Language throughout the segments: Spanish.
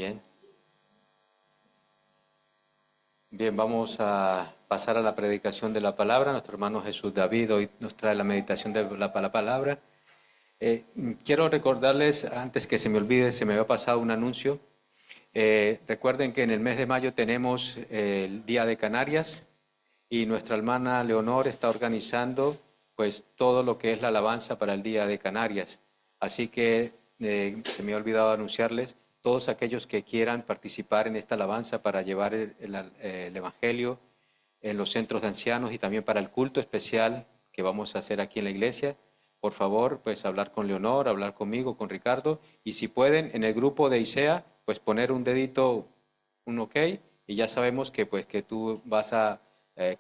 también. Bien, vamos a pasar a la predicación de la palabra. Nuestro hermano Jesús David hoy nos trae la meditación de la palabra. Quiero recordarles, antes que se me olvide, se me había pasado un anuncio. Recuerden que en el mes de mayo tenemos el Día de Canarias y nuestra hermana Leonor está organizando pues todo lo que es la alabanza para el Día de Canarias. Así que se me ha olvidado anunciarles, todos aquellos que quieran participar en esta alabanza para llevar el Evangelio en los centros de ancianos y también para el culto especial que vamos a hacer aquí en la iglesia, por favor, pues hablar con Leonor, hablar conmigo, con Ricardo, y si pueden, en el grupo de ISEA, pues poner un dedito, un OK, y ya sabemos que pues que tú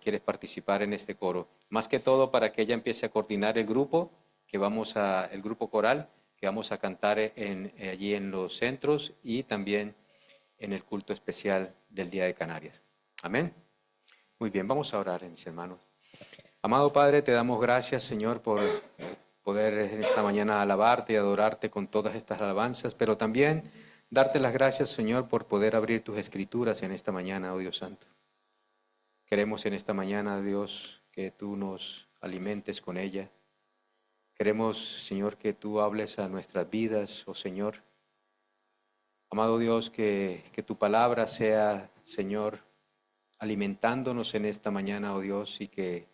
quieres participar en este coro. Más que todo para que ella empiece a coordinar el grupo, el grupo coral, que vamos a cantar allí en los centros y también en el culto especial del Día de Canarias. Amén. Muy bien, vamos a orar, mis hermanos. Amado Padre, te damos gracias, Señor, por poder en esta mañana alabarte y adorarte con todas estas alabanzas, pero también darte las gracias, Señor, por poder abrir tus escrituras en esta mañana, oh Dios Santo. Queremos en esta mañana, Dios, que tú nos alimentes con ella. Queremos, Señor, que tú hables a nuestras vidas, oh Señor. Amado Dios, que tu palabra sea, Señor, alimentándonos en esta mañana, oh Dios, y que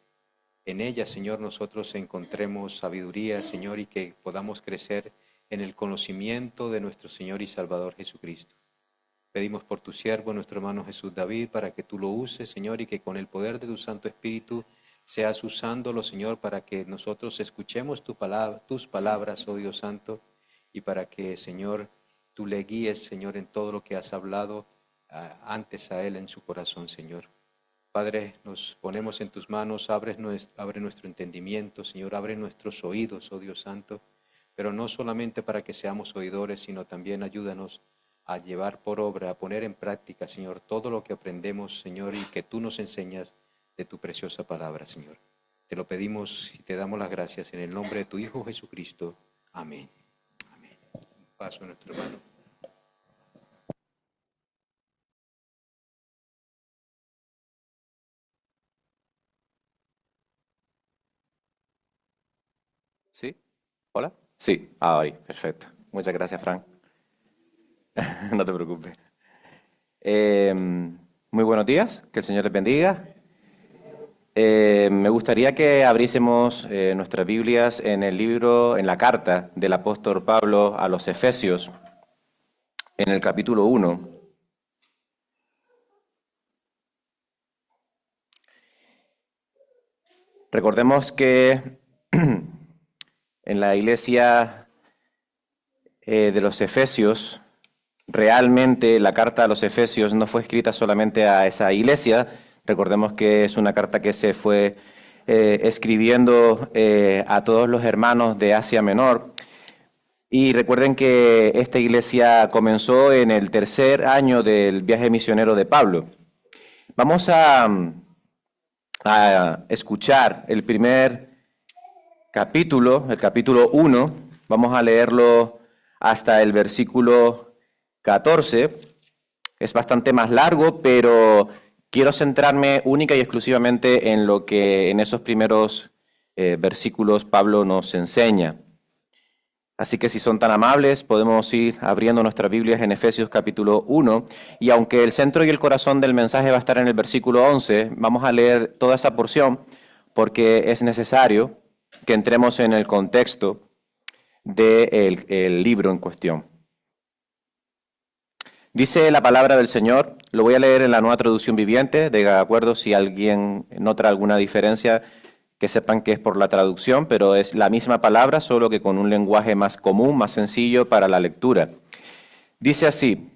en ella, Señor, nosotros encontremos sabiduría, Señor, y que podamos crecer en el conocimiento de nuestro Señor y Salvador Jesucristo. Pedimos por tu siervo, nuestro hermano Jesús David, para que tú lo uses, Señor, y que con el poder de tu Santo Espíritu seas usándolo, Señor, para que nosotros escuchemos tus palabras, oh Dios Santo, y para que, Señor, tú le guíes, Señor, en todo lo que has hablado antes a él en su corazón, Señor. Padre, nos ponemos en tus manos, abre nuestro entendimiento, Señor, abre nuestros oídos, oh Dios Santo, pero no solamente para que seamos oidores, sino también ayúdanos a llevar por obra, a poner en práctica, Señor, todo lo que aprendemos, Señor, y que tú nos enseñas de tu preciosa palabra, Señor. Te lo pedimos y te damos las gracias en el nombre de tu Hijo Jesucristo. Amén. Amén. Paso a nuestro hermano. ¿Sí? ¿Hola? Sí, ahora, perfecto. Muchas gracias, Frank. No te preocupes. Muy buenos días, que el Señor les bendiga. Me gustaría que abriésemos nuestras Biblias en en la carta del apóstol Pablo a los Efesios, en el capítulo 1. Recordemos que en la iglesia de los Efesios, realmente la carta a los Efesios no fue escrita solamente a esa iglesia. Recordemos que es una carta que se fue escribiendo a todos los hermanos de Asia Menor. Y recuerden que esta iglesia comenzó en el tercer año del viaje misionero de Pablo. Vamos a escuchar el primer capítulo, el capítulo 1. Vamos a leerlo hasta el versículo 14. Es bastante más largo, pero quiero centrarme única y exclusivamente en lo que en esos primeros versículos Pablo nos enseña. Así que si son tan amables, podemos ir abriendo nuestras Biblias en Efesios capítulo 1. Y aunque el centro y el corazón del mensaje va a estar en el versículo 11, vamos a leer toda esa porción porque es necesario que entremos en el contexto del libro en cuestión. Dice la palabra del Señor, lo voy a leer en la Nueva Traducción Viviente, de acuerdo si alguien nota alguna diferencia, que sepan que es por la traducción, pero es la misma palabra, solo que con un lenguaje más común, más sencillo para la lectura. Dice así: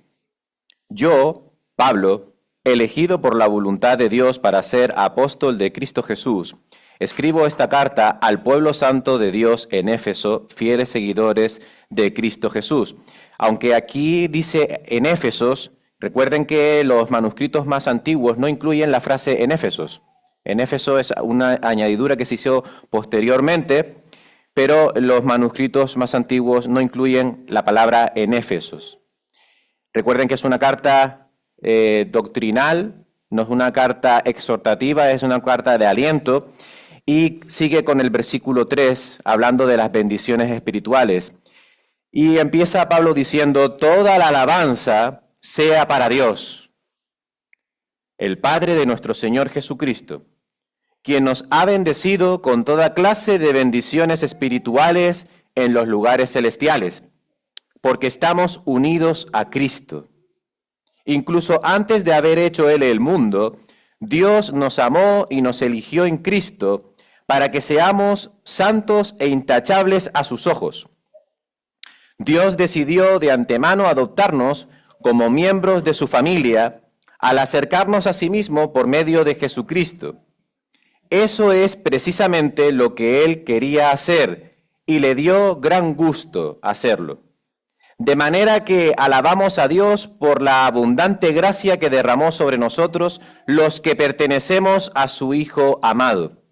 yo, Pablo, elegido por la voluntad de Dios para ser apóstol de Cristo Jesús, escribo esta carta al pueblo santo de Dios en Éfeso, fieles seguidores de Cristo Jesús. Aunque aquí dice en Éfesos, recuerden que los manuscritos más antiguos no incluyen la frase en Éfesos. En Éfeso es una añadidura que se hizo posteriormente, pero los manuscritos más antiguos no incluyen la palabra en Éfesos. Recuerden que es una carta doctrinal, no es una carta exhortativa, es una carta de aliento. Y sigue con el versículo 3, hablando de las bendiciones espirituales. Y empieza Pablo diciendo, toda la alabanza sea para Dios, el Padre de nuestro Señor Jesucristo, quien nos ha bendecido con toda clase de bendiciones espirituales en los lugares celestiales, porque estamos unidos a Cristo. Incluso antes de haber hecho Él el mundo, Dios nos amó y nos eligió en Cristo para que seamos santos e intachables a sus ojos. Dios decidió de antemano adoptarnos como miembros de su familia al acercarnos a sí mismo por medio de Jesucristo. Eso es precisamente lo que Él quería hacer y le dio gran gusto hacerlo. De manera que alabamos a Dios por la abundante gracia que derramó sobre nosotros los que pertenecemos a su Hijo amado.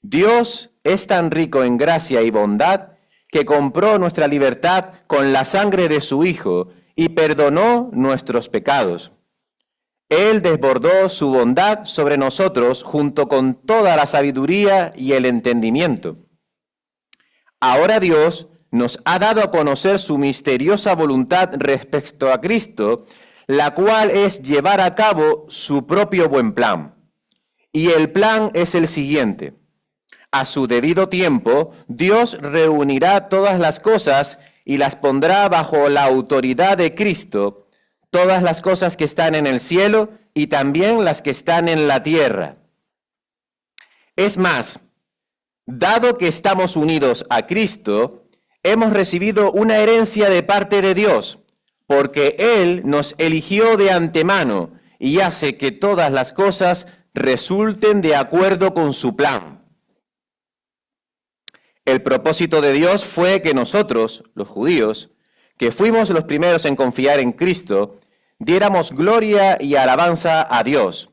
Dios es tan rico en gracia y bondad que compró nuestra libertad con la sangre de su Hijo y perdonó nuestros pecados. Él desbordó su bondad sobre nosotros junto con toda la sabiduría y el entendimiento. Ahora Dios nos ha dado a conocer su misteriosa voluntad respecto a Cristo, la cual es llevar a cabo su propio buen plan. Y el plan es el siguiente. A su debido tiempo, Dios reunirá todas las cosas y las pondrá bajo la autoridad de Cristo, todas las cosas que están en el cielo y también las que están en la tierra. Es más, dado que estamos unidos a Cristo, hemos recibido una herencia de parte de Dios, porque Él nos eligió de antemano y hace que todas las cosas resulten de acuerdo con su plan. El propósito de Dios fue que nosotros, los judíos, que fuimos los primeros en confiar en Cristo, diéramos gloria y alabanza a Dios.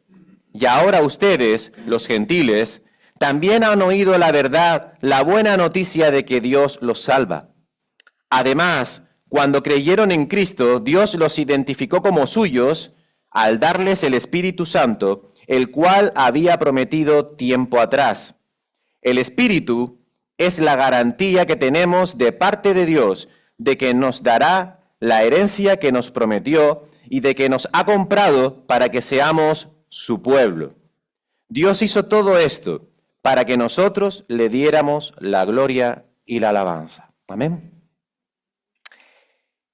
Y ahora ustedes, los gentiles, también han oído la verdad, la buena noticia de que Dios los salva. Además, cuando creyeron en Cristo, Dios los identificó como suyos al darles el Espíritu Santo, el cual había prometido tiempo atrás. El Espíritu es la garantía que tenemos de parte de Dios de que nos dará la herencia que nos prometió y de que nos ha comprado para que seamos su pueblo. Dios hizo todo esto para que nosotros le diéramos la gloria y la alabanza. Amén.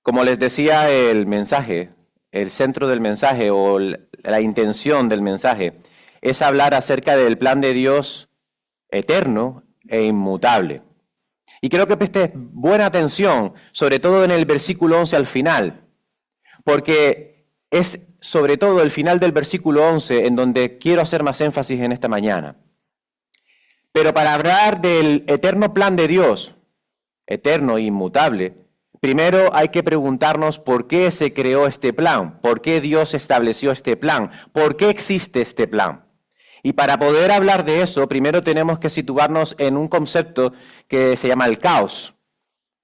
Como les decía, el mensaje, el centro del mensaje o la intención del mensaje es hablar acerca del plan de Dios eterno e inmutable. Y quiero que prestes buena atención, sobre todo en el versículo 11 al final, porque es sobre todo el final del versículo 11 en donde quiero hacer más énfasis en esta mañana. Pero para hablar del eterno plan de Dios, eterno e inmutable, primero hay que preguntarnos por qué se creó este plan, por qué Dios estableció este plan, por qué existe este plan. Y para poder hablar de eso, primero tenemos que situarnos en un concepto que se llama el caos.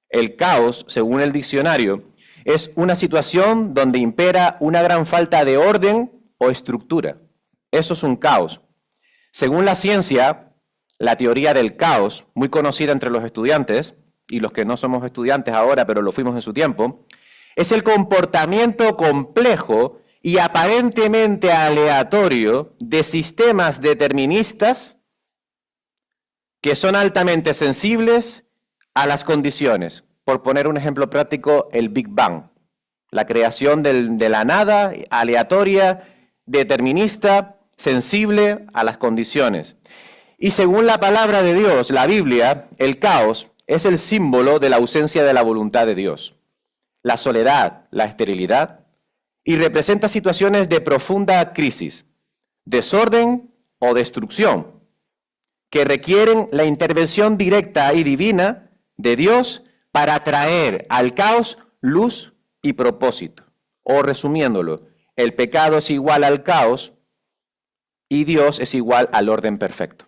El caos, según el diccionario, es una situación donde impera una gran falta de orden o estructura. Eso es un caos. Según la ciencia, la teoría del caos, muy conocida entre los estudiantes, y los que no somos estudiantes ahora, pero lo fuimos en su tiempo, es el comportamiento complejo y aparentemente aleatorio de sistemas deterministas que son altamente sensibles a las condiciones. Por poner un ejemplo práctico, el Big Bang, la creación de la nada, aleatoria, determinista, sensible a las condiciones. Y según la palabra de Dios, la Biblia, el caos es el símbolo de la ausencia de la voluntad de Dios, la soledad, la esterilidad, y representa situaciones de profunda crisis, desorden o destrucción, que requieren la intervención directa y divina de Dios para traer al caos luz y propósito. O resumiéndolo, el pecado es igual al caos y Dios es igual al orden perfecto.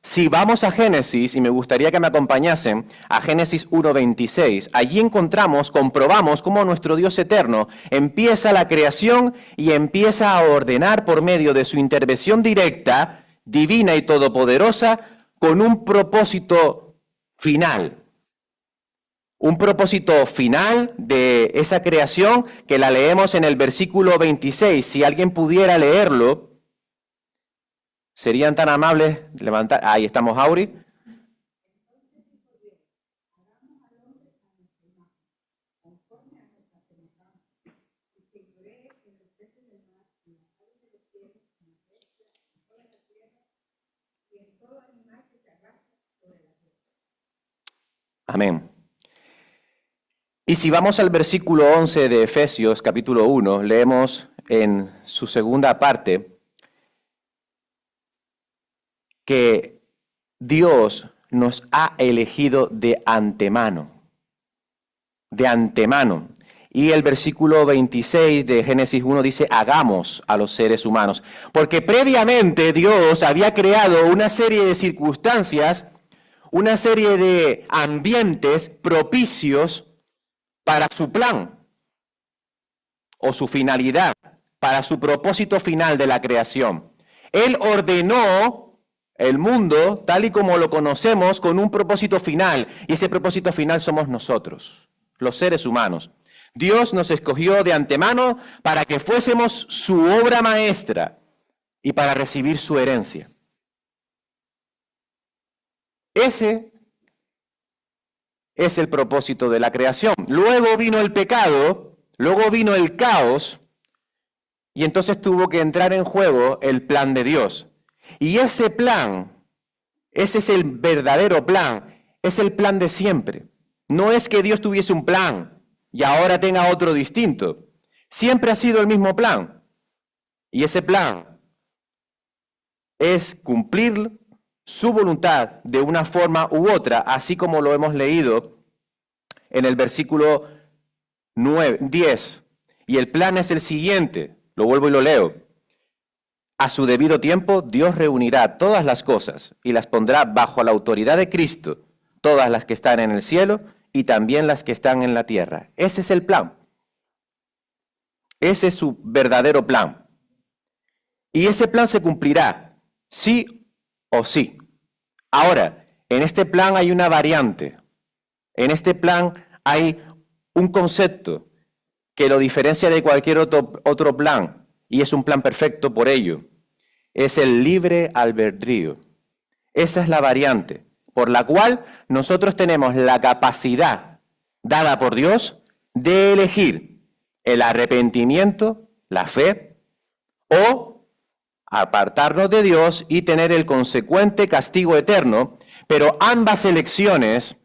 Si vamos a Génesis, y me gustaría que me acompañasen a Génesis 1:26, allí comprobamos cómo nuestro Dios eterno empieza la creación y empieza a ordenar por medio de su intervención directa, divina y todopoderosa, con un propósito final. Un propósito final de esa creación que la leemos en el versículo 26. Si alguien pudiera leerlo, ¿serían tan amables levantar? Ahí estamos, Auri. Amén. Y si vamos al versículo 11 de Efesios, capítulo 1, leemos en su segunda parte que Dios nos ha elegido de antemano. De antemano. Y el versículo 26 de Génesis 1 dice, hagamos a los seres humanos. Porque previamente Dios había creado una serie de circunstancias, una serie de ambientes propicios para su plan o su finalidad, para su propósito final de la creación. Él ordenó el mundo tal y como lo conocemos con un propósito final, y ese propósito final somos nosotros, los seres humanos. Dios nos escogió de antemano para que fuésemos su obra maestra y para recibir su herencia. Ese es el propósito de la creación. Luego vino el pecado, luego vino el caos, y entonces tuvo que entrar en juego el plan de Dios. Y ese plan, ese es el verdadero plan, es el plan de siempre. No es que Dios tuviese un plan y ahora tenga otro distinto. Siempre ha sido el mismo plan. Y ese plan es cumplir su voluntad de una forma u otra, así como lo hemos leído en el versículo 10. Y el plan es el siguiente, lo vuelvo y lo leo. A su debido tiempo, Dios reunirá todas las cosas y las pondrá bajo la autoridad de Cristo, todas las que están en el cielo y también las que están en la tierra. Ese es el plan. Ese es su verdadero plan. Y ese plan se cumplirá, sí o sí. Ahora, en este plan hay una variante. En este plan hay un concepto que lo diferencia de cualquier otro plan, y es un plan perfecto por ello. Es el libre albedrío. Esa es la variante por la cual nosotros tenemos la capacidad dada por Dios de elegir el arrepentimiento, la fe, o apartarnos de Dios y tener el consecuente castigo eterno, pero ambas elecciones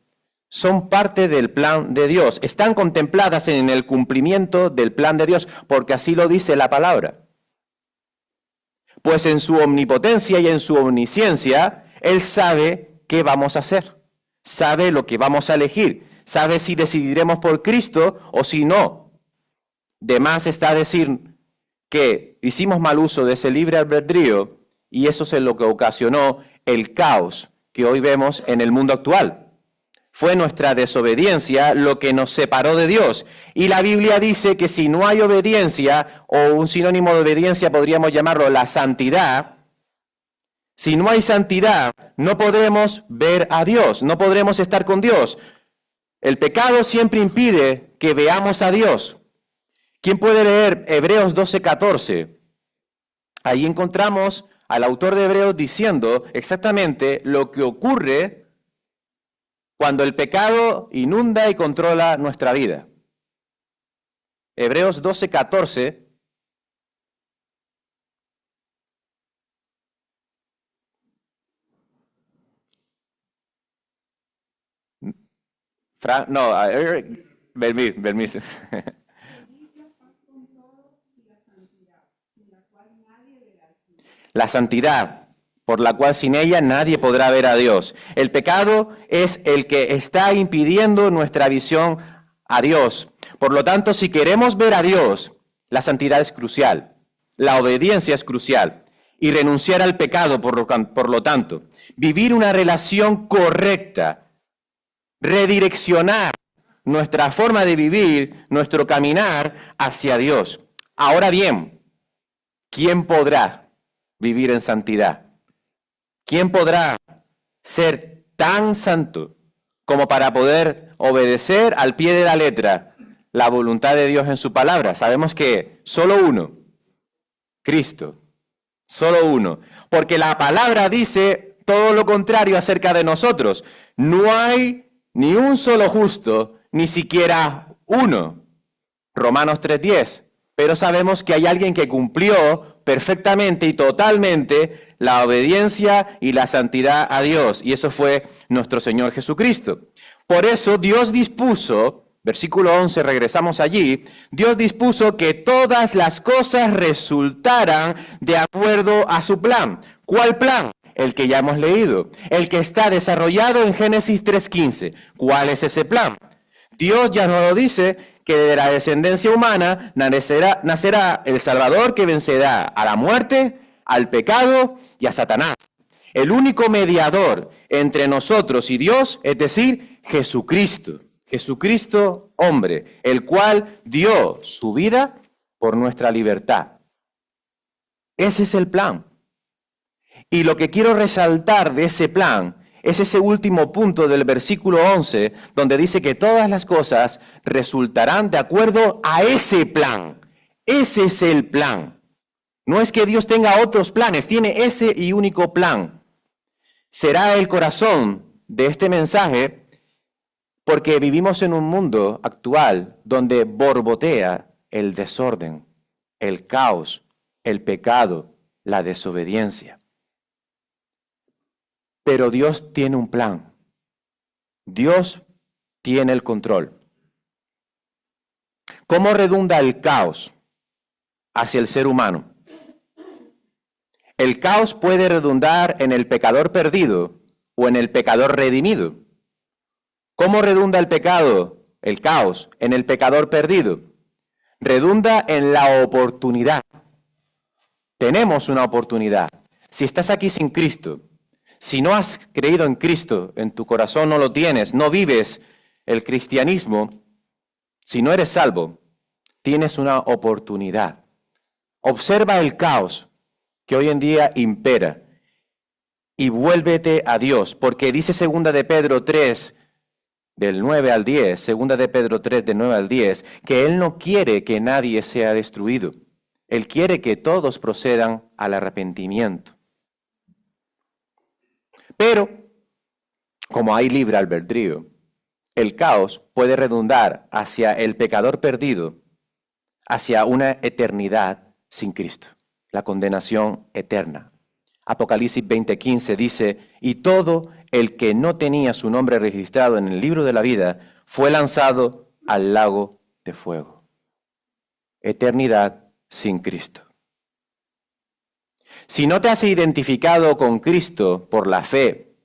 son parte del plan de Dios, están contempladas en el cumplimiento del plan de Dios, porque así lo dice la palabra. Pues en su omnipotencia y en su omnisciencia, Él sabe qué vamos a hacer, sabe lo que vamos a elegir, sabe si decidiremos por Cristo o si no. De más está decir que hicimos mal uso de ese libre albedrío y eso es lo que ocasionó el caos que hoy vemos en el mundo actual. Fue nuestra desobediencia lo que nos separó de Dios. Y la Biblia dice que si no hay obediencia, o un sinónimo de obediencia podríamos llamarlo la santidad, si no hay santidad, no podremos ver a Dios, no podremos estar con Dios. El pecado siempre impide que veamos a Dios. ¿Quién puede leer Hebreos 12:14? Ahí encontramos al autor de Hebreos diciendo exactamente lo que ocurre cuando el pecado inunda y controla nuestra vida. Hebreos 12:14. Permiso. La santidad, por la cual sin ella nadie podrá ver a Dios. El pecado es el que está impidiendo nuestra visión a Dios. Por lo tanto, si queremos ver a Dios, la santidad es crucial, la obediencia es crucial. y renunciar al pecado, por lo tanto. Vivir una relación correcta, redireccionar nuestra forma de vivir, nuestro caminar hacia Dios. Ahora bien, ¿quién podrá vivir en santidad? ¿Quién podrá ser tan santo como para poder obedecer al pie de la letra la voluntad de Dios en su palabra? Sabemos que solo uno, Cristo, solo uno, porque la palabra dice todo lo contrario acerca de nosotros. No hay ni un solo justo, ni siquiera uno. Romanos 3:10. Pero sabemos que hay alguien que cumplió perfectamente y totalmente la obediencia y la santidad a Dios, y eso fue nuestro Señor Jesucristo. Por eso Dios dispuso, versículo 11, regresamos allí, Dios dispuso que todas las cosas resultaran de acuerdo a su plan. ¿Cuál plan? El que ya hemos leído, el que está desarrollado en Génesis 3:15. ¿Cuál es ese plan? Dios ya nos lo dice, que de la descendencia humana nacerá el Salvador que vencerá a la muerte, al pecado y a Satanás. El único mediador entre nosotros y Dios, es decir, Jesucristo. Jesucristo, hombre, el cual dio su vida por nuestra libertad. Ese es el plan. Y lo que quiero resaltar de ese plan es ese último punto del versículo 11, donde dice que todas las cosas resultarán de acuerdo a ese plan. Ese es el plan. No es que Dios tenga otros planes, tiene ese y único plan. Será el corazón de este mensaje porque vivimos en un mundo actual donde borbotea el desorden, el caos, el pecado, la desobediencia. Pero Dios tiene un plan. Dios tiene el control. ¿Cómo redunda el caos hacia el ser humano? El caos puede redundar en el pecador perdido o en el pecador redimido. ¿Cómo redunda el pecado, el caos, en el pecador perdido? Redunda en la oportunidad. Tenemos una oportunidad. Si estás aquí sin Cristo, si no has creído en Cristo, en tu corazón no lo tienes, no vives el cristianismo, si no eres salvo, tienes una oportunidad. Observa el caos que hoy en día impera y vuélvete a Dios, porque dice 2 de Pedro 3, del 9 al 10, 2 de Pedro 3, del 9 al 10, que Él no quiere que nadie sea destruido. Él quiere que todos procedan al arrepentimiento. Pero, como hay libre albedrío, el caos puede redundar hacia el pecador perdido, hacia una eternidad sin Cristo, la condenación eterna. Apocalipsis 20:15 dice, y todo el que no tenía su nombre registrado en el libro de la vida fue lanzado al lago de fuego. Eternidad sin Cristo. Si no te has identificado con Cristo por la fe,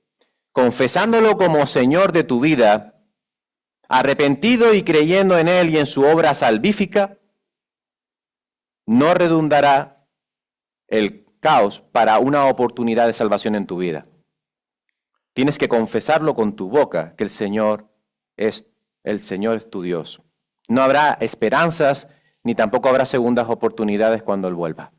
confesándolo como Señor de tu vida, arrepentido y creyendo en Él y en su obra salvífica, no redundará el caos para una oportunidad de salvación en tu vida. Tienes que confesarlo con tu boca, que el Señor es tu Dios. No habrá esperanzas, ni tampoco habrá segundas oportunidades cuando Él vuelva.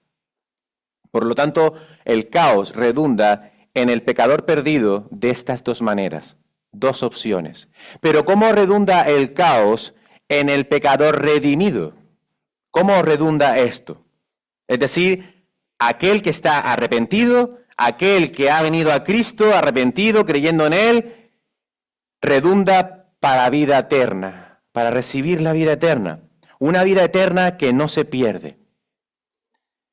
Por lo tanto, el caos redunda en el pecador perdido de estas dos maneras, dos opciones. Pero ¿cómo redunda el caos en el pecador redimido? ¿Cómo redunda esto? Es decir, aquel que está arrepentido, aquel que ha venido a Cristo arrepentido, creyendo en Él, redunda para vida eterna, para recibir la vida eterna. Una vida eterna que no se pierde.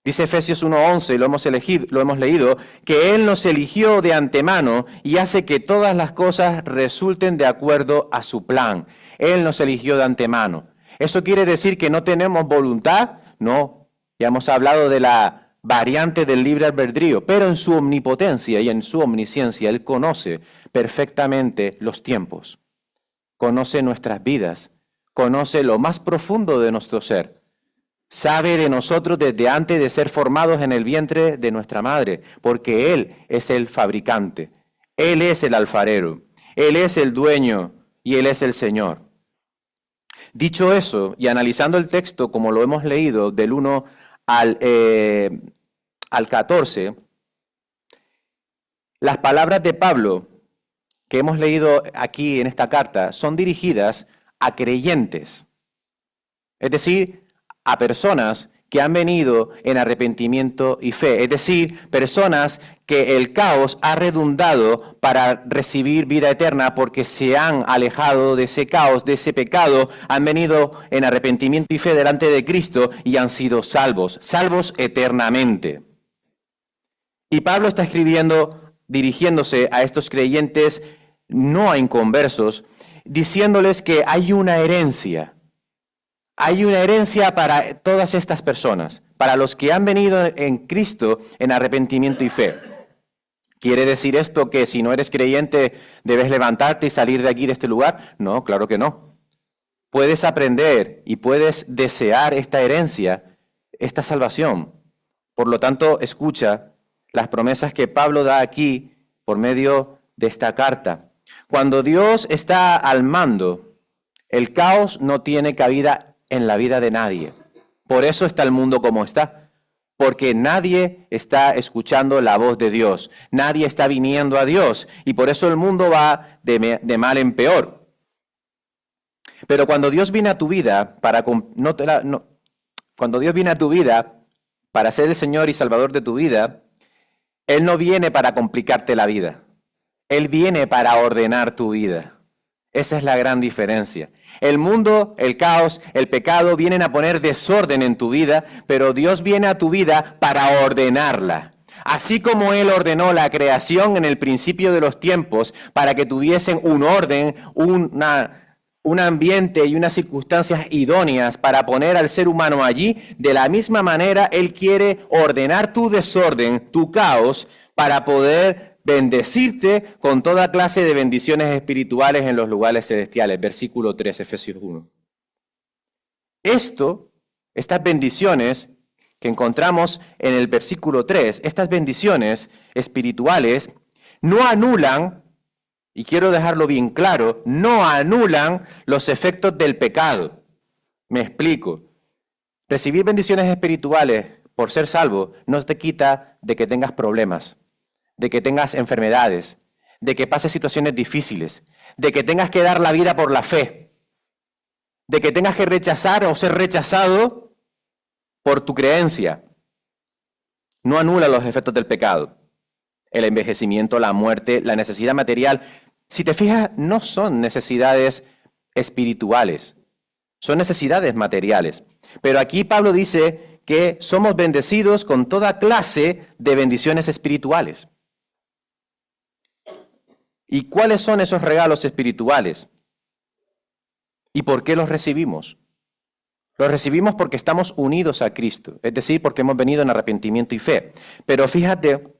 Dice Efesios 1:11, lo hemos leído, que Él nos eligió de antemano y hace que todas las cosas resulten de acuerdo a su plan. Él nos eligió de antemano. ¿Eso quiere decir que no tenemos voluntad? No, ya hemos hablado de la variante del libre albedrío, pero en su omnipotencia y en su omnisciencia Él conoce perfectamente los tiempos, conoce nuestras vidas, conoce lo más profundo de nuestro ser. Sabe de nosotros desde antes de ser formados en el vientre de nuestra madre, porque Él es el fabricante, Él es el alfarero, Él es el dueño y Él es el Señor. Dicho eso, y analizando el texto como lo hemos leído del 1 al 14, las palabras de Pablo que hemos leído aquí en esta carta son dirigidas a creyentes, es decir, a personas que han venido en arrepentimiento y fe, es decir, personas que el caos ha redundado para recibir vida eterna porque se han alejado de ese caos, de ese pecado, han venido en arrepentimiento y fe delante de Cristo y han sido salvos, salvos eternamente. Y Pablo está escribiendo, dirigiéndose a estos creyentes, no a inconversos, diciéndoles que hay una herencia. Hay una herencia para todas estas personas, para los que han venido en Cristo en arrepentimiento y fe. ¿Quiere decir esto que si no eres creyente debes levantarte y salir de aquí, de este lugar? No, claro que no. Puedes aprender y puedes desear esta herencia, esta salvación. Por lo tanto, escucha las promesas que Pablo da aquí por medio de esta carta. Cuando Dios está al mando, el caos no tiene cabida en la vida de nadie. Por eso está el mundo como está, porque nadie está escuchando la voz de Dios, nadie está viniendo a Dios, y por eso el mundo va de mal en peor. Pero cuando Dios viene a tu vida cuando Dios viene a tu vida para ser el Señor y Salvador de tu vida, Él no viene para complicarte la vida, Él viene para ordenar tu vida. Esa es la gran diferencia. El mundo, el caos, el pecado vienen a poner desorden en tu vida, pero Dios viene a tu vida para ordenarla. Así como Él ordenó la creación en el principio de los tiempos para que tuviesen un orden, un ambiente y unas circunstancias idóneas para poner al ser humano allí, de la misma manera Él quiere ordenar tu desorden, tu caos, para poder bendecirte con toda clase de bendiciones espirituales en los lugares celestiales. Versículo 3, Efesios 1. Estas bendiciones que encontramos en el versículo 3, estas bendiciones espirituales no anulan, y quiero dejarlo bien claro, no anulan los efectos del pecado. Me explico. Recibir bendiciones espirituales por ser salvo no te quita de que tengas problemas, de que tengas enfermedades, de que pases situaciones difíciles, de que tengas que dar la vida por la fe, de que tengas que rechazar o ser rechazado por tu creencia. No anula los efectos del pecado. El envejecimiento, la muerte, la necesidad material, si te fijas, no son necesidades espirituales, son necesidades materiales. Pero aquí Pablo dice que somos bendecidos con toda clase de bendiciones espirituales. ¿Y cuáles son esos regalos espirituales? ¿Y por qué los recibimos? Los recibimos porque estamos unidos a Cristo, es decir, porque hemos venido en arrepentimiento y fe. Pero fíjate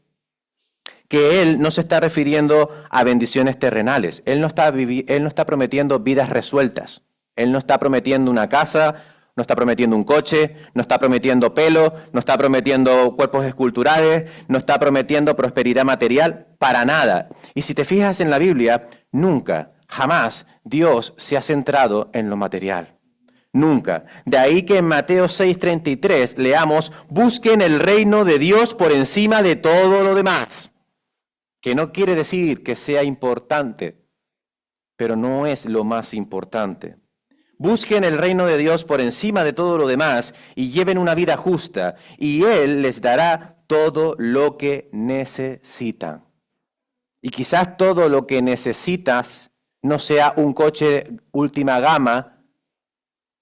que Él no se está refiriendo a bendiciones terrenales. Él no está prometiendo vidas resueltas. Él no está prometiendo una casa, no está prometiendo un coche, no está prometiendo pelo, no está prometiendo cuerpos esculturales, no está prometiendo prosperidad material, para nada. Y si te fijas en la Biblia, nunca, jamás Dios se ha centrado en lo material. Nunca. De ahí que en Mateo 6:33 leamos, busquen el reino de Dios por encima de todo lo demás. Que no quiere decir que sea importante, pero no es lo más importante. Busquen el reino de Dios por encima de todo lo demás y lleven una vida justa, y Él les dará todo lo que necesitan. Y quizás todo lo que necesitas no sea un coche última gama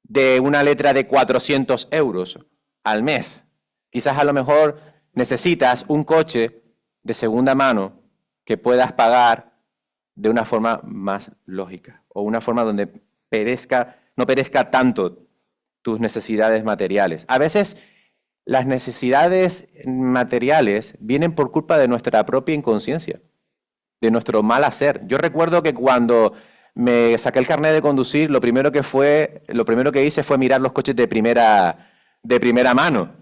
de una letra de 400 euros al mes. Quizás a lo mejor necesitas un coche de segunda mano que puedas pagar de una forma más lógica o una forma donde no perezca tanto tus necesidades materiales. A veces las necesidades materiales vienen por culpa de nuestra propia inconsciencia, de nuestro mal hacer. Yo recuerdo que cuando me saqué el carnet de conducir, lo primero que hice fue mirar los coches de primera de primera mano.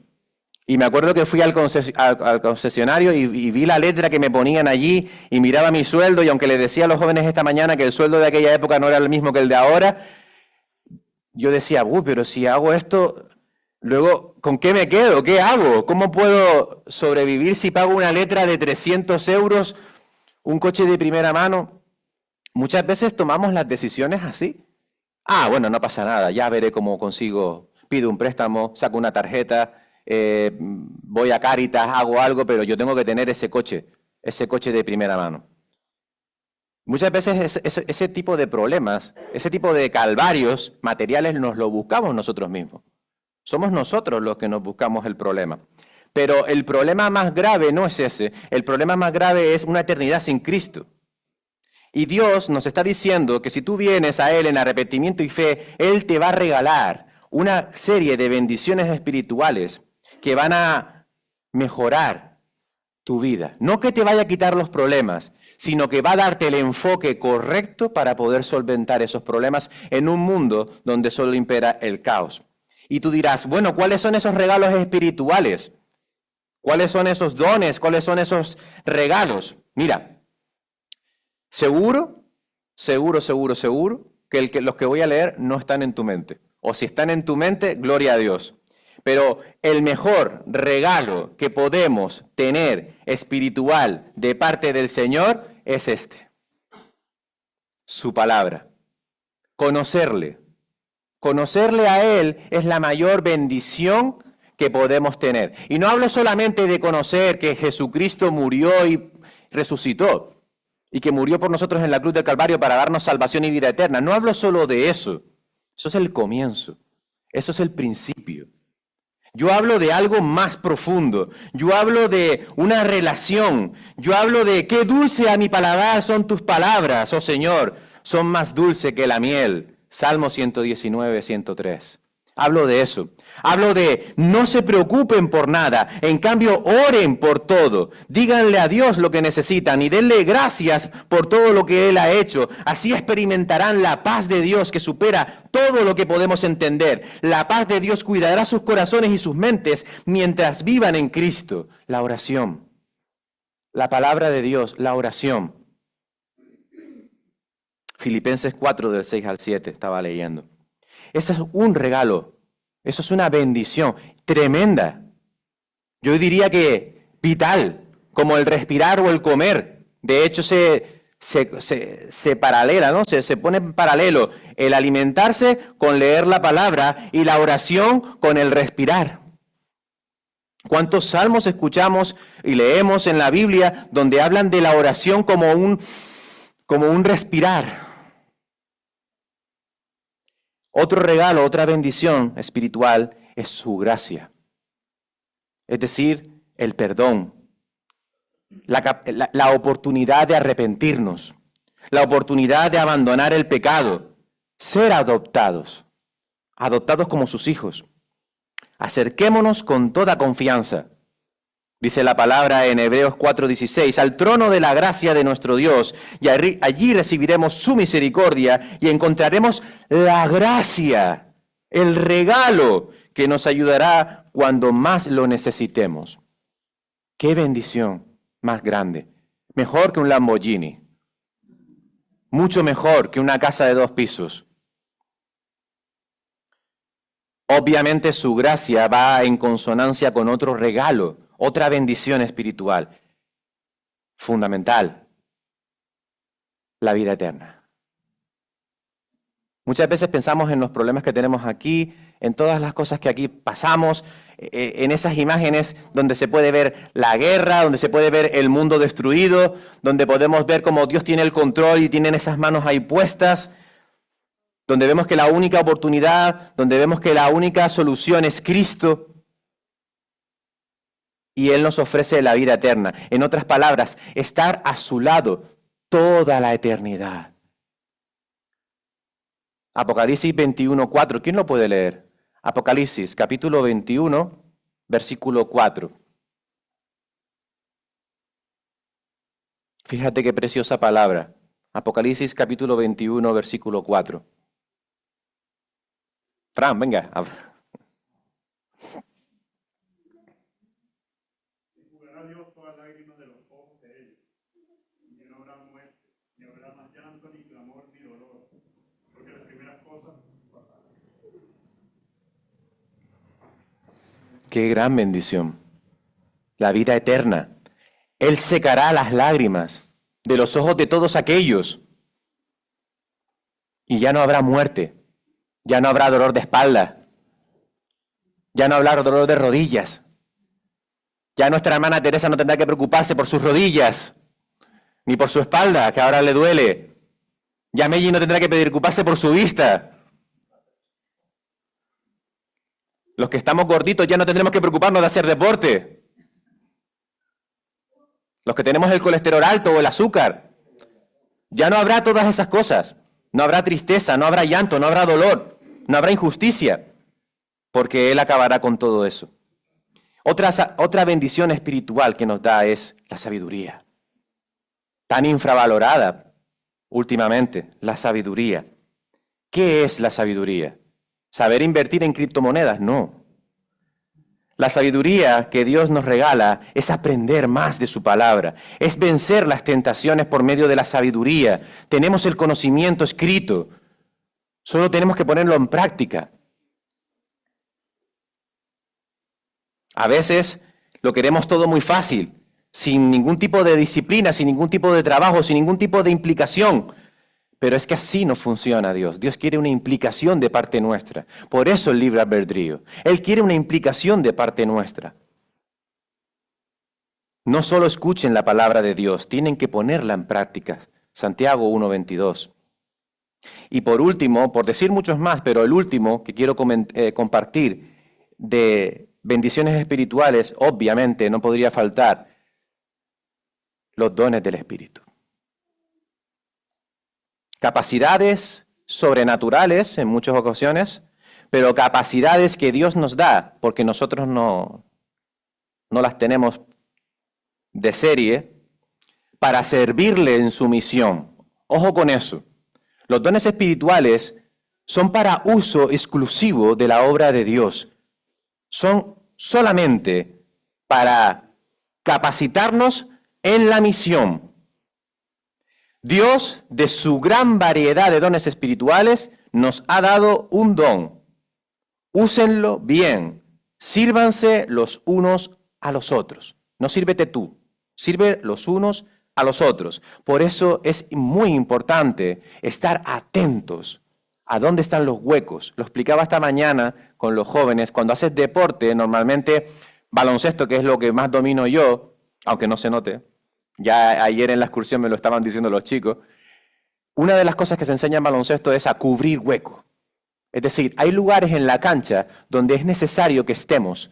Y me acuerdo que fui al concesionario y vi la letra que me ponían allí y miraba mi sueldo, y aunque les decía a los jóvenes esta mañana que el sueldo de aquella época no era el mismo que el de ahora, yo decía, pero si hago esto, luego, ¿con qué me quedo? ¿Qué hago? ¿Cómo puedo sobrevivir si pago una letra de 300 euros, un coche de primera mano? Muchas veces tomamos las decisiones así. Bueno, no pasa nada, ya veré cómo consigo, pido un préstamo, saco una tarjeta, voy a Cáritas, hago algo, pero yo tengo que tener ese coche de primera mano. Muchas veces ese tipo de problemas, ese tipo de calvarios materiales nos lo buscamos nosotros mismos. Somos nosotros los que nos buscamos el problema. Pero el problema más grave no es ese. El problema más grave es una eternidad sin Cristo. Y Dios nos está diciendo que si tú vienes a Él en arrepentimiento y fe, Él te va a regalar una serie de bendiciones espirituales que van a mejorar tu vida. No que te vaya a quitar los problemas, sino que va a darte el enfoque correcto para poder solventar esos problemas en un mundo donde solo impera el caos. Y tú dirás, bueno, ¿cuáles son esos regalos espirituales? ¿Cuáles son esos dones? ¿Cuáles son esos regalos? Mira, seguro que los que voy a leer no están en tu mente. O si están en tu mente, gloria a Dios. Pero el mejor regalo que podemos tener espiritual de parte del Señor es este: su palabra. Conocerle. Conocerle a Él es la mayor bendición que podemos tener. Y no hablo solamente de conocer que Jesucristo murió y resucitó, y que murió por nosotros en la cruz del Calvario para darnos salvación y vida eterna. No hablo solo de eso. Eso es el comienzo. Eso es el principio. Yo hablo de algo más profundo. Yo hablo de una relación. Yo hablo de qué dulce a mi paladar son tus palabras, oh Señor. Son más dulce que la miel. Salmo 119, 103. Hablo de eso. Hablo de no se preocupen por nada. En cambio, oren por todo. Díganle a Dios lo que necesitan y denle gracias por todo lo que Él ha hecho. Así experimentarán la paz de Dios que supera todo lo que podemos entender. La paz de Dios cuidará sus corazones y sus mentes mientras vivan en Cristo. La oración. La palabra de Dios, la oración. Filipenses 4, del 6 al 7, estaba leyendo. Ese es un regalo, eso es una bendición tremenda. Yo diría que vital, como el respirar o el comer. De hecho, se paralela, ¿no? Se pone en paralelo el alimentarse con leer la palabra y la oración con el respirar. ¿Cuántos salmos escuchamos y leemos en la Biblia donde hablan de la oración como un respirar? Otro regalo, otra bendición espiritual es su gracia. Es decir, el perdón, la oportunidad de arrepentirnos, la oportunidad de abandonar el pecado, ser adoptados como sus hijos. Acerquémonos con toda confianza, dice la palabra en Hebreos 4:16, al trono de la gracia de nuestro Dios, y allí recibiremos su misericordia y encontraremos la gracia, el regalo que nos ayudará cuando más lo necesitemos. ¡Qué bendición más grande! Mejor que un Lamborghini, mucho mejor que una casa de 2 pisos. Obviamente su gracia va en consonancia con otro regalo, otra bendición espiritual fundamental: la vida eterna. Muchas veces pensamos en los problemas que tenemos aquí, en todas las cosas que aquí pasamos, en esas imágenes donde se puede ver la guerra, donde se puede ver el mundo destruido, donde podemos ver cómo Dios tiene el control y tienen esas manos ahí puestas, donde vemos que la única oportunidad, donde vemos que la única solución es Cristo. Y Él nos ofrece la vida eterna. En otras palabras, estar a su lado toda la eternidad. Apocalipsis 21:4. ¿Quién lo puede leer? Apocalipsis, capítulo 21, versículo 4. Fíjate qué preciosa palabra. Apocalipsis, capítulo 21, versículo 4. Fran, venga. lágrimas de los ojos de ellos, y que no habrá muerte, ni habrá más llanto, ni clamor, ni dolor, porque las primeras cosas pasaron. Qué gran bendición. La vida eterna. Él secará las lágrimas de los ojos de todos aquellos. Y ya no habrá muerte. Ya no habrá dolor de espalda. Ya no habrá dolor de rodillas. Ya nuestra hermana Teresa no tendrá que preocuparse por sus rodillas, ni por su espalda, que ahora le duele. Ya Meji no tendrá que preocuparse por su vista. Los que estamos gorditos ya no tendremos que preocuparnos de hacer deporte. Los que tenemos el colesterol alto o el azúcar, ya no habrá todas esas cosas. No habrá tristeza, no habrá llanto, no habrá dolor, no habrá injusticia, porque Él acabará con todo eso. Otra bendición espiritual que nos da es la sabiduría. Tan infravalorada últimamente, la sabiduría. ¿Qué es la sabiduría? ¿Saber invertir en criptomonedas? No. La sabiduría que Dios nos regala es aprender más de su palabra, es vencer las tentaciones por medio de la sabiduría. Tenemos el conocimiento escrito, solo tenemos que ponerlo en práctica. A veces lo queremos todo muy fácil, sin ningún tipo de disciplina, sin ningún tipo de trabajo, sin ningún tipo de implicación. Pero es que así no funciona Dios. Dios quiere una implicación de parte nuestra. Por eso el libre albedrío. Él quiere una implicación de parte nuestra. No solo escuchen la palabra de Dios, tienen que ponerla en práctica. Santiago 1:22. Y por último, por decir muchos más, pero el último que quiero compartir de bendiciones espirituales, obviamente no podría faltar los dones del Espíritu. Capacidades sobrenaturales en muchas ocasiones, pero capacidades que Dios nos da, porque nosotros no las tenemos de serie, para servirle en su misión. Ojo con eso. Los dones espirituales son para uso exclusivo de la obra de Dios. Son solamente para capacitarnos en la misión. Dios, de su gran variedad de dones espirituales, nos ha dado un don. Úsenlo bien. Sírvanse los unos a los otros. No sírvete tú, sirve los unos a los otros. Por eso es muy importante estar atentos a dónde están los huecos. Lo explicaba esta mañana con los jóvenes. Cuando haces deporte, normalmente baloncesto, que es lo que más domino yo, aunque no se note, ya ayer en la excursión me lo estaban diciendo los chicos, una de las cosas que se enseña en baloncesto es a cubrir hueco. Es decir, hay lugares en la cancha donde es necesario que estemos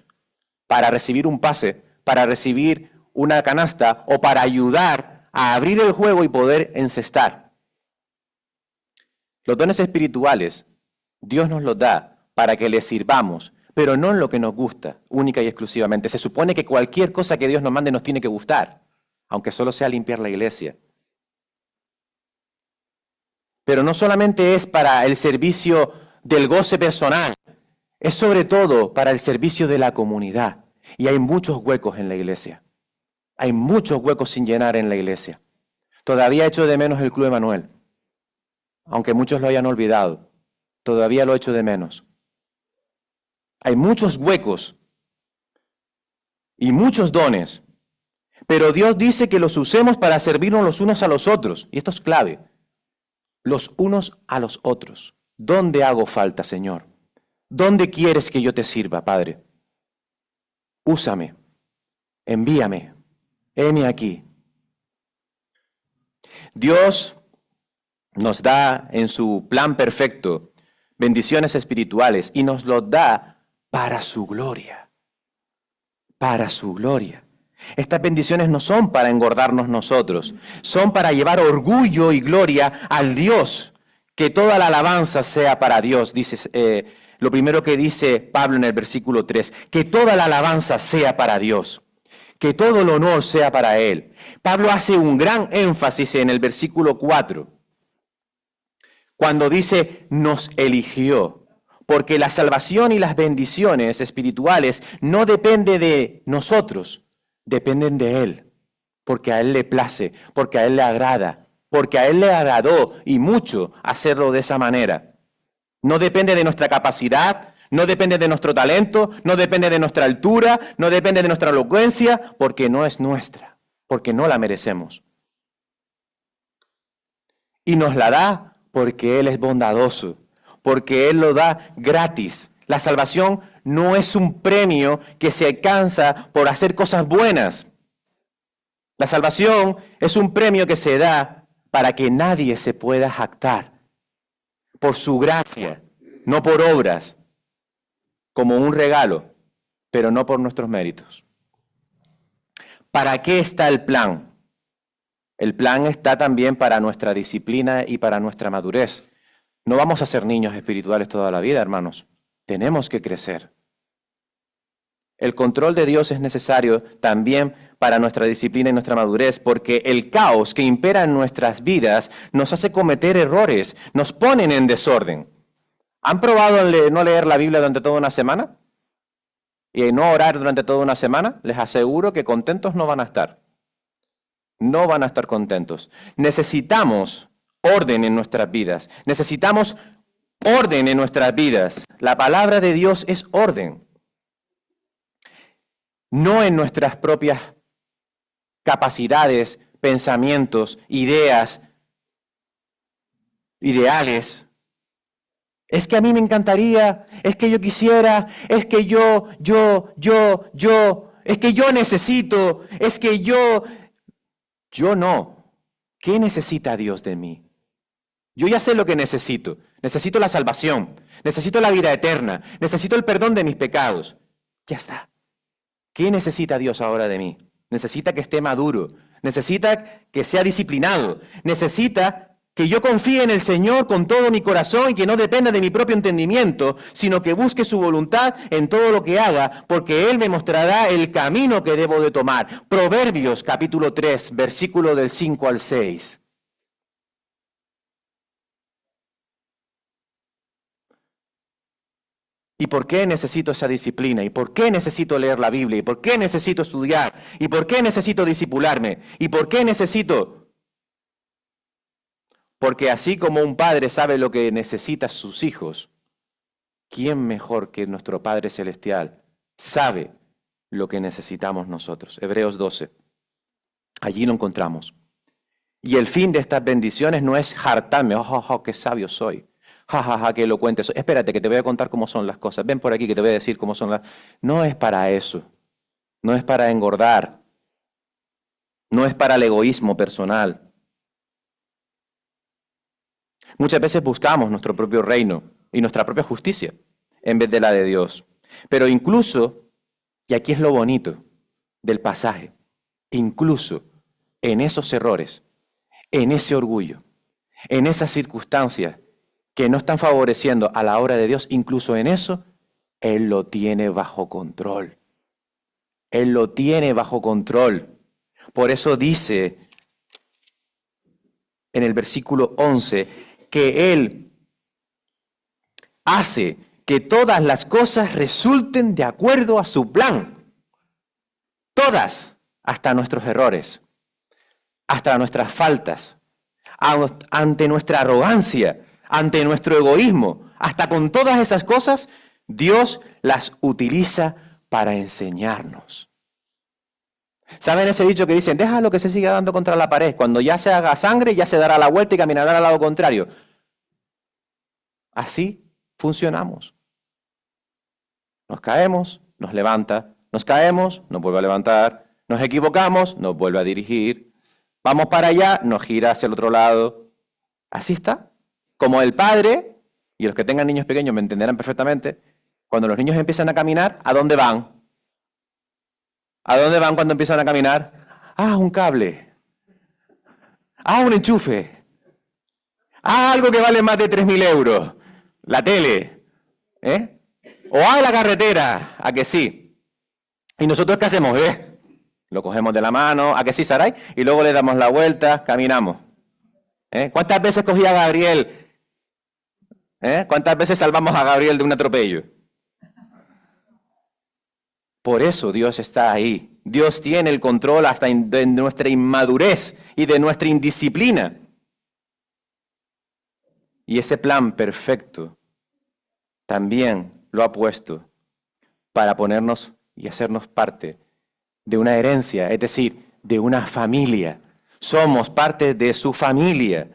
para recibir un pase, para recibir una canasta o para ayudar a abrir el juego y poder encestar. Los dones espirituales, Dios nos los da para que les sirvamos, pero no en lo que nos gusta, única y exclusivamente. Se supone que cualquier cosa que Dios nos mande nos tiene que gustar, aunque solo sea limpiar la iglesia. Pero no solamente es para el servicio del goce personal, es sobre todo para el servicio de la comunidad. Y hay muchos huecos en la iglesia. Hay muchos huecos sin llenar en la iglesia. Todavía echo de menos el Club Emanuel, aunque muchos lo hayan olvidado. Todavía lo echo de menos. Hay muchos huecos y muchos dones, pero Dios dice que los usemos para servirnos los unos a los otros. Y esto es clave. Los unos a los otros. ¿Dónde hago falta, Señor? ¿Dónde quieres que yo te sirva, Padre? Úsame. Envíame. Heme aquí. Dios nos da en su plan perfecto bendiciones espirituales y nos los da para su gloria. Para su gloria. Estas bendiciones no son para engordarnos nosotros, son para llevar orgullo y gloria al Dios. Que toda la alabanza sea para Dios, dice lo primero que dice Pablo en el versículo 3, que toda la alabanza sea para Dios, que todo el honor sea para Él. Pablo hace un gran énfasis en el versículo 4, cuando dice, nos eligió, porque la salvación y las bendiciones espirituales no dependen de nosotros, dependen de Él. porque a Él le place, porque a Él le agrada, porque a Él le agradó y mucho hacerlo de esa manera. No depende de nuestra capacidad, no depende de nuestro talento, no depende de nuestra altura, no depende de nuestra elocuencia, porque no es nuestra, porque no la merecemos. Y nos la da porque Él es bondadoso, porque Él lo da gratis. La salvación no es un premio que se alcanza por hacer cosas buenas. La salvación es un premio que se da para que nadie se pueda jactar por su gracia, no por obras, como un regalo, pero no por nuestros méritos. ¿Para qué está el plan? El plan está también para nuestra disciplina y para nuestra madurez. No vamos a ser niños espirituales toda la vida, hermanos. Tenemos que crecer. El control de Dios es necesario también para nuestra disciplina y nuestra madurez, porque el caos que impera en nuestras vidas nos hace cometer errores, nos ponen en desorden. ¿Han probado no leer la Biblia durante toda una semana? Y no orar durante toda una semana? Les aseguro que contentos no van a estar. No van a estar contentos. Necesitamos orden en nuestras vidas. Necesitamos orden en nuestras vidas. La palabra de Dios es orden. No en nuestras propias capacidades, pensamientos, ideas, ideales. Es que a mí me encantaría, es que yo quisiera, es que yo, es que yo necesito, es que yo no. ¿Qué necesita Dios de mí? Yo ya sé lo que necesito. Necesito la salvación, necesito la vida eterna, necesito el perdón de mis pecados. Ya está. ¿Qué necesita Dios ahora de mí? Necesita que esté maduro, necesita que sea disciplinado, necesita que yo confíe en el Señor con todo mi corazón y que no dependa de mi propio entendimiento, sino que busque su voluntad en todo lo que haga, porque Él me mostrará el camino que debo de tomar. Proverbios capítulo 3, versículo del 5 al 6. ¿Y por qué necesito esa disciplina? ¿Y por qué necesito leer la Biblia? ¿Y por qué necesito estudiar? ¿Y por qué necesito discipularme? ¿Y por qué necesito? Porque así como un padre sabe lo que necesitan sus hijos, ¿quién mejor que nuestro Padre Celestial sabe lo que necesitamos nosotros? Hebreos 12. Allí lo encontramos. Y el fin de estas bendiciones no es hartarme, qué sabio soy. Qué elocuente soy. Espérate que te voy a contar cómo son las cosas. Ven por aquí que te voy a decir cómo son las... No es para eso. No es para engordar. No es para el egoísmo personal. Muchas veces buscamos nuestro propio reino y nuestra propia justicia en vez de la de Dios. Pero incluso, y aquí es lo bonito del pasaje, incluso en esos errores, en ese orgullo, en esas circunstancias que no están favoreciendo a la obra de Dios, incluso en eso, Él lo tiene bajo control. Él lo tiene bajo control. Por eso dice en el versículo 11 que Él hace que todas las cosas resulten de acuerdo a su plan. Todas, hasta nuestros errores, hasta nuestras faltas, ante nuestra arrogancia, ante nuestro egoísmo, hasta con todas esas cosas, Dios las utiliza para enseñarnos. ¿Saben ese dicho que dicen, déjalo que se siga dando contra la pared? Cuando ya se haga sangre, ya se dará la vuelta y caminará al lado contrario. Así funcionamos. Nos caemos, nos levanta, nos caemos, nos vuelve a levantar, nos equivocamos, nos vuelve a dirigir, vamos para allá, nos gira hacia el otro lado. Así está. Como el padre, y los que tengan niños pequeños me entenderán perfectamente, cuando los niños empiezan a caminar, ¿a dónde van? ¿A dónde van cuando empiezan a caminar? Un cable. Un enchufe. Algo que vale más de 3.000 euros. La tele. O la carretera. ¿A que sí? ¿Y nosotros qué hacemos? Lo cogemos de la mano. ¿A que sí, Saray? Y luego le damos la vuelta, caminamos. ¿Cuántas veces cogí a Gabriel? ¿Cuántas veces salvamos a Gabriel de un atropello? Por eso Dios está ahí, Dios tiene el control hasta de nuestra inmadurez y de nuestra indisciplina. Y ese plan perfecto también lo ha puesto para ponernos y hacernos parte de una herencia, es decir, de una familia. Somos parte de su familia.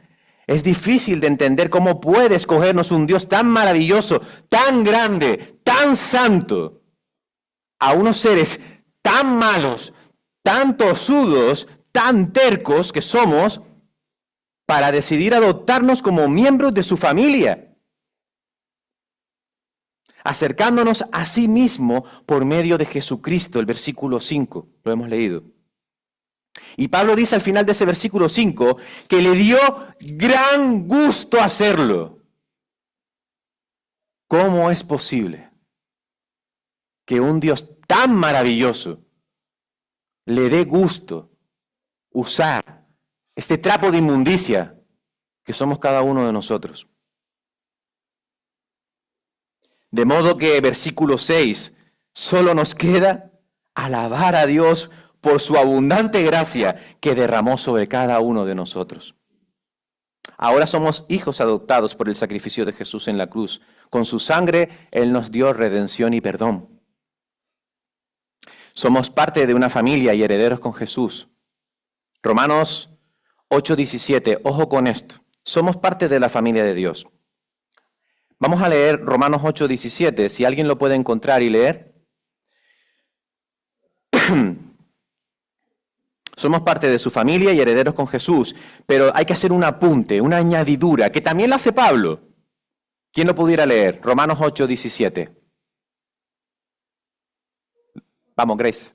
Es difícil de entender cómo puede escogernos un Dios tan maravilloso, tan grande, tan santo, a unos seres tan malos, tan tosudos, tan tercos que somos, para decidir adoptarnos como miembros de su familia, acercándonos a sí mismo por medio de Jesucristo, el versículo 5, lo hemos leído. Y Pablo dice al final de ese versículo 5 que le dio gran gusto hacerlo. ¿Cómo es posible que un Dios tan maravilloso le dé gusto usar este trapo de inmundicia que somos cada uno de nosotros? De modo que versículo 6, solo nos queda alabar a Dios por su abundante gracia que derramó sobre cada uno de nosotros. Ahora somos hijos adoptados por el sacrificio de Jesús en la cruz. Con su sangre Él nos dio redención y perdón. Somos parte de una familia y herederos con Jesús. Romanos 8:17, ojo con esto. Somos parte de la familia de Dios. Vamos a leer Romanos 8:17, si alguien lo puede encontrar y leer. Somos parte de su familia y herederos con Jesús, pero hay que hacer un apunte, una añadidura, que también la hace Pablo. ¿Quién lo pudiera leer? Romanos 8:17. Vamos, Grace.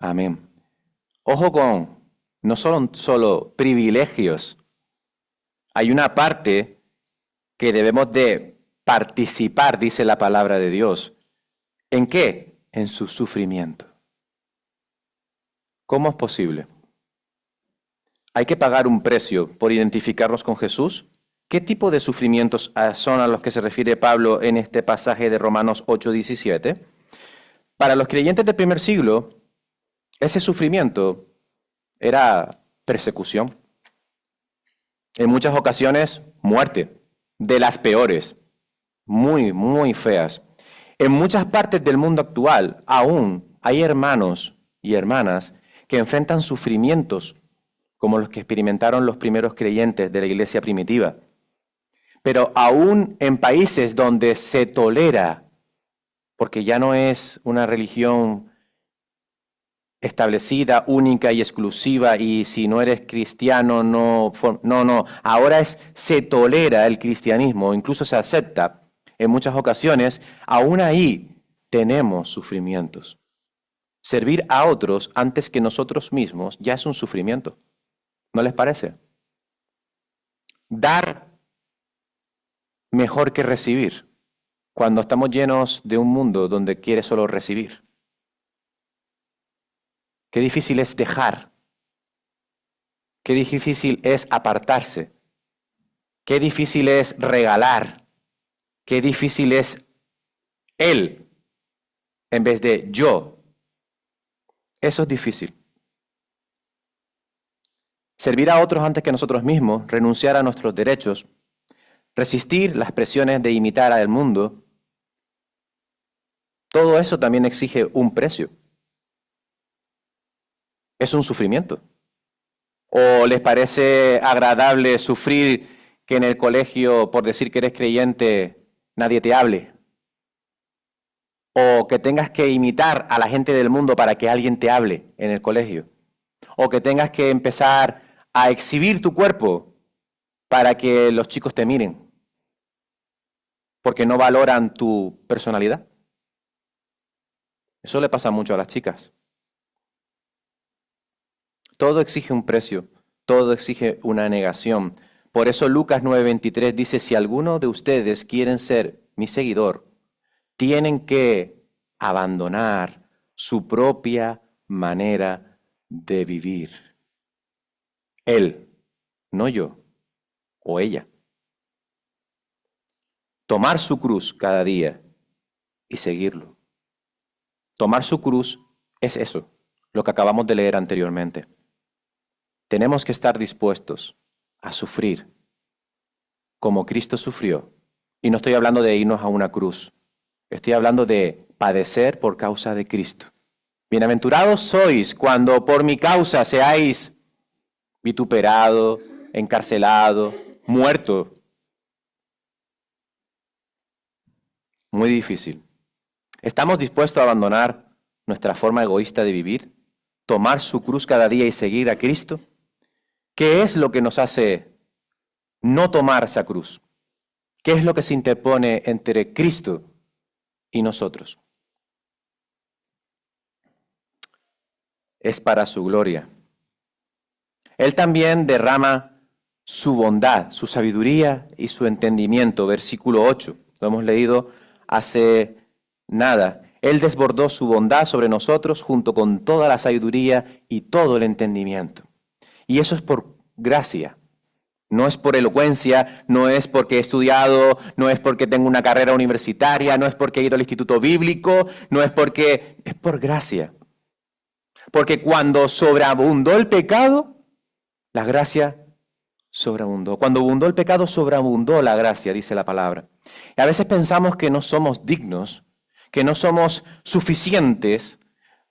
Amén. Ojo con, no son solo privilegios. Hay una parte que debemos de participar, dice la palabra de Dios. ¿En qué? En su sufrimiento. ¿Cómo es posible? ¿Hay que pagar un precio por identificarnos con Jesús? ¿Qué tipo de sufrimientos son a los que se refiere Pablo en este pasaje de Romanos 8:17? Para los creyentes del primer siglo, ese sufrimiento era persecución. En muchas ocasiones, muerte, de las peores, muy, muy feas. En muchas partes del mundo actual, aún hay hermanos y hermanas que enfrentan sufrimientos como los que experimentaron los primeros creyentes de la iglesia primitiva. Pero aún en países donde se tolera, porque ya no es una religión establecida, única y exclusiva, y si no eres cristiano, no, ahora se tolera el cristianismo, incluso se acepta en muchas ocasiones, aún ahí tenemos sufrimientos. Servir a otros antes que nosotros mismos ya es un sufrimiento, ¿no les parece? Dar mejor que recibir, cuando estamos llenos de un mundo donde quiere solo recibir. Qué difícil es dejar. Qué difícil es apartarse. Qué difícil es regalar. Qué difícil es él en vez de yo. Eso es difícil. Servir a otros antes que nosotros mismos, renunciar a nuestros derechos, resistir las presiones de imitar al mundo, todo eso también exige un precio. Es un sufrimiento. ¿O les parece agradable sufrir que en el colegio, por decir que eres creyente, nadie te hable? ¿O que tengas que imitar a la gente del mundo para que alguien te hable en el colegio? ¿O que tengas que empezar a exhibir tu cuerpo para que los chicos te miren? Porque no valoran tu personalidad. Eso le pasa mucho a las chicas. Todo exige un precio, todo exige una negación. Por eso Lucas 9:23 dice, si alguno de ustedes quieren ser mi seguidor, tienen que abandonar su propia manera de vivir. Él no yo o ella. Tomar su cruz cada día y seguirlo. Tomar su cruz es eso, lo que acabamos de leer anteriormente. Tenemos que estar dispuestos a sufrir como Cristo sufrió. Y no estoy hablando de irnos a una cruz. Estoy hablando de padecer por causa de Cristo. Bienaventurados sois cuando por mi causa seáis vituperado, encarcelado, muerto. Muy difícil. ¿Estamos dispuestos a abandonar nuestra forma egoísta de vivir? ¿Tomar su cruz cada día y seguir a Cristo? ¿Qué es lo que nos hace no tomar esa cruz? ¿Qué es lo que se interpone entre Cristo y nosotros? Es para su gloria. Él también derrama su bondad, su sabiduría y su entendimiento. Versículo 8, lo hemos leído hace nada. Él desbordó su bondad sobre nosotros junto con toda la sabiduría y todo el entendimiento. Y eso es por gracia. No es por elocuencia, no es porque he estudiado, no es porque tengo una carrera universitaria, no es porque he ido al instituto bíblico, no es porque... es por gracia. Porque cuando sobreabundó el pecado, la gracia sobreabundó. Cuando abundó el pecado, sobreabundó la gracia, dice la palabra. Y a veces pensamos que no somos dignos, que no somos suficientes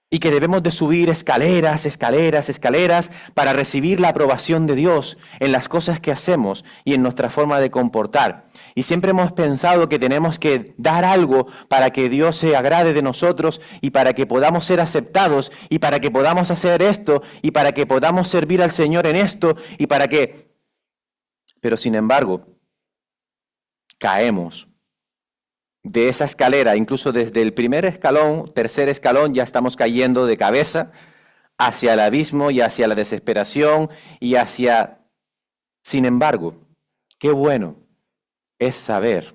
y que debemos de subir escaleras, escaleras, escaleras para recibir la aprobación de Dios en las cosas que hacemos y en nuestra forma de comportar. Y siempre hemos pensado que tenemos que dar algo para que Dios se agrade de nosotros y para que podamos ser aceptados y para que podamos hacer esto y para que podamos servir al Señor en esto y para que... Pero sin embargo, caemos de esa escalera, incluso desde el primer escalón, tercer escalón, ya estamos cayendo de cabeza hacia el abismo y hacia la desesperación y hacia... Sin embargo, qué bueno es saber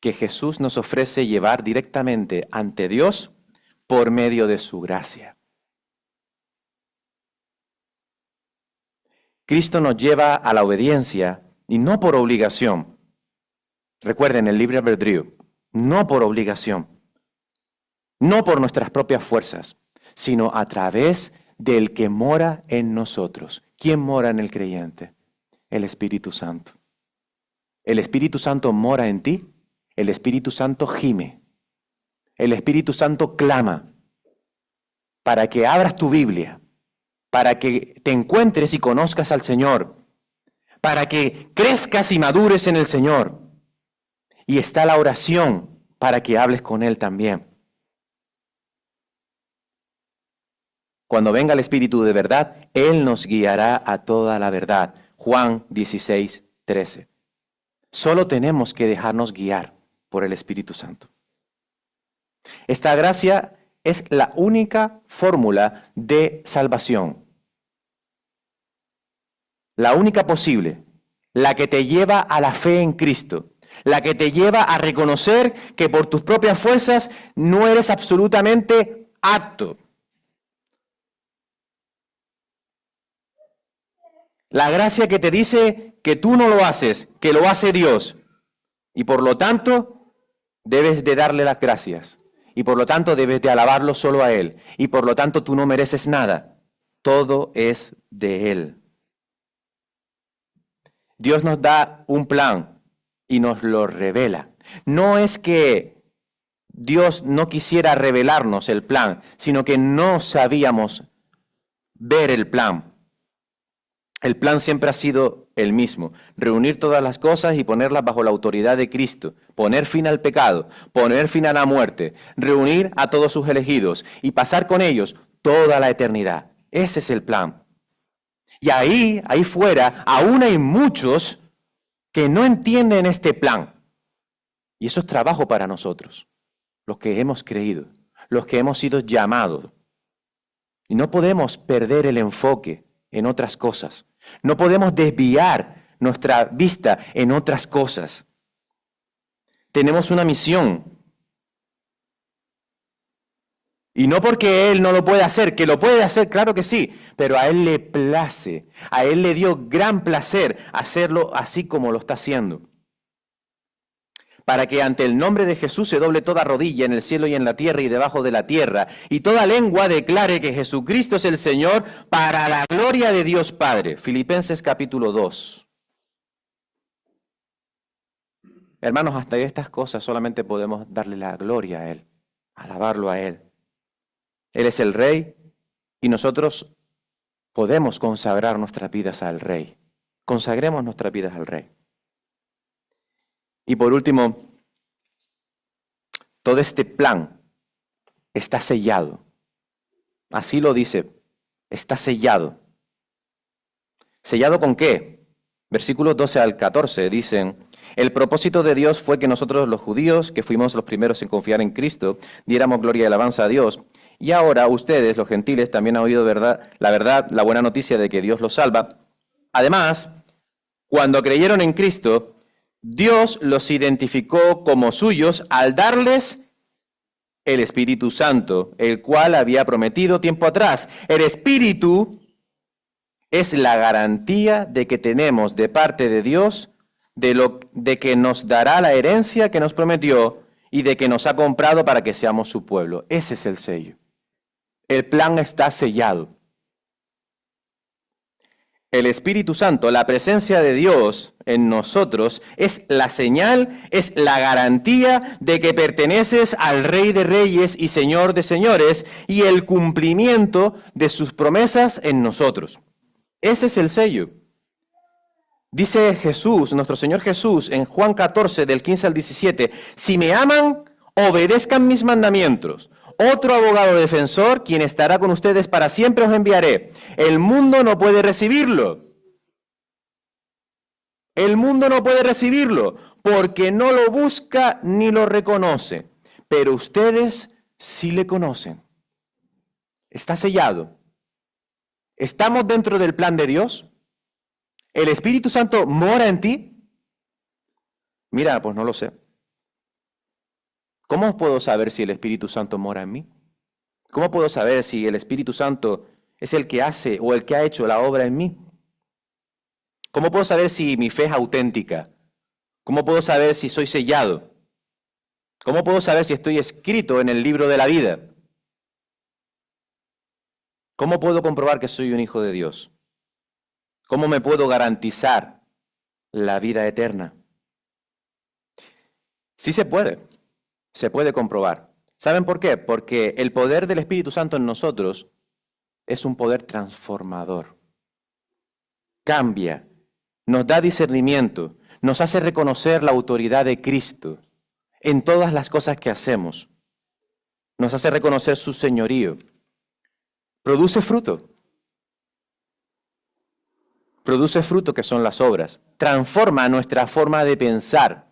que Jesús nos ofrece llevar directamente ante Dios por medio de su gracia. Cristo nos lleva a la obediencia y no por obligación. Recuerden el libre albedrío. No por obligación, no por nuestras propias fuerzas, sino a través del que mora en nosotros. ¿Quién mora en el creyente? El Espíritu Santo. El Espíritu Santo mora en ti, el Espíritu Santo gime, el Espíritu Santo clama para que abras tu Biblia, para que te encuentres y conozcas al Señor, para que crezcas y madures en el Señor. Y está la oración para que hables con Él también. Cuando venga el Espíritu de verdad, Él nos guiará a toda la verdad. Juan 16:13. Solo tenemos que dejarnos guiar por el Espíritu Santo. Esta gracia es la única fórmula de salvación. La única posible, la que te lleva a la fe en Cristo. La que te lleva a reconocer que por tus propias fuerzas no eres absolutamente apto. La gracia que te dice que tú no lo haces, que lo hace Dios. Y por lo tanto, debes de darle las gracias. Y por lo tanto, debes de alabarlo solo a Él. Y por lo tanto, tú no mereces nada. Todo es de Él. Dios nos da un plan y nos lo revela. No es que Dios no quisiera revelarnos el plan, sino que no sabíamos ver el plan. El plan siempre ha sido el mismo: reunir todas las cosas y ponerlas bajo la autoridad de Cristo, poner fin al pecado, poner fin a la muerte, reunir a todos sus elegidos y pasar con ellos toda la eternidad. Ese es el plan. Y ahí fuera, aún hay muchos que no entienden este plan. Y eso es trabajo para nosotros, los que hemos creído, los que hemos sido llamados. Y no podemos perder el enfoque en otras cosas. No podemos desviar nuestra vista en otras cosas. Tenemos una misión. Y no porque Él no lo puede hacer, que lo puede hacer, claro que sí, pero a Él le place, a Él le dio gran placer hacerlo así como lo está haciendo. Para que ante el nombre de Jesús se doble toda rodilla en el cielo y en la tierra y debajo de la tierra, y toda lengua declare que Jesucristo es el Señor para la gloria de Dios Padre. Filipenses capítulo 2. Hermanos, hasta estas cosas solamente podemos darle la gloria a Él, alabarlo a Él. Él es el Rey y nosotros podemos consagrar nuestras vidas al Rey. Consagremos nuestras vidas al Rey. Y por último, todo este plan está sellado. Así lo dice, está sellado. ¿Sellado con qué? Versículos 12 al 14 dicen: el propósito de Dios fue que nosotros los judíos, que fuimos los primeros en confiar en Cristo, diéramos gloria y alabanza a Dios. Y ahora ustedes, los gentiles, también han oído la buena noticia de que Dios los salva. Además, cuando creyeron en Cristo, Dios los identificó como suyos al darles el Espíritu Santo, el cual había prometido tiempo atrás. El Espíritu es la garantía de que tenemos de parte de Dios de que nos dará la herencia que nos prometió y de que nos ha comprado para que seamos su pueblo. Ese es el sello. El plan está sellado. El Espíritu Santo, la presencia de Dios en nosotros, es la señal, es la garantía de que perteneces al Rey de Reyes y Señor de Señores y el cumplimiento de sus promesas en nosotros. Ese es el sello. Dice Jesús, nuestro Señor Jesús, en Juan 14, del 15 al 17, si me aman, obedezcan mis mandamientos. Otro abogado defensor, quien estará con ustedes para siempre, os enviaré. El mundo no puede recibirlo. El mundo no puede recibirlo porque no lo busca ni lo reconoce. Pero ustedes sí le conocen. Está sellado. ¿Estamos dentro del plan de Dios? ¿El Espíritu Santo mora en ti? Mira, pues no lo sé. ¿Cómo puedo saber si el Espíritu Santo mora en mí? ¿Cómo puedo saber si el Espíritu Santo es el que hace o el que ha hecho la obra en mí? ¿Cómo puedo saber si mi fe es auténtica? ¿Cómo puedo saber si soy sellado? ¿Cómo puedo saber si estoy escrito en el libro de la vida? ¿Cómo puedo comprobar que soy un hijo de Dios? ¿Cómo me puedo garantizar la vida eterna? Sí se puede comprobar. ¿Saben por qué? Porque el poder del Espíritu Santo en nosotros es un poder transformador. Cambia, nos da discernimiento, nos hace reconocer la autoridad de Cristo en todas las cosas que hacemos. Nos hace reconocer su señorío. Produce fruto. Produce fruto que son las obras. Transforma nuestra forma de pensar.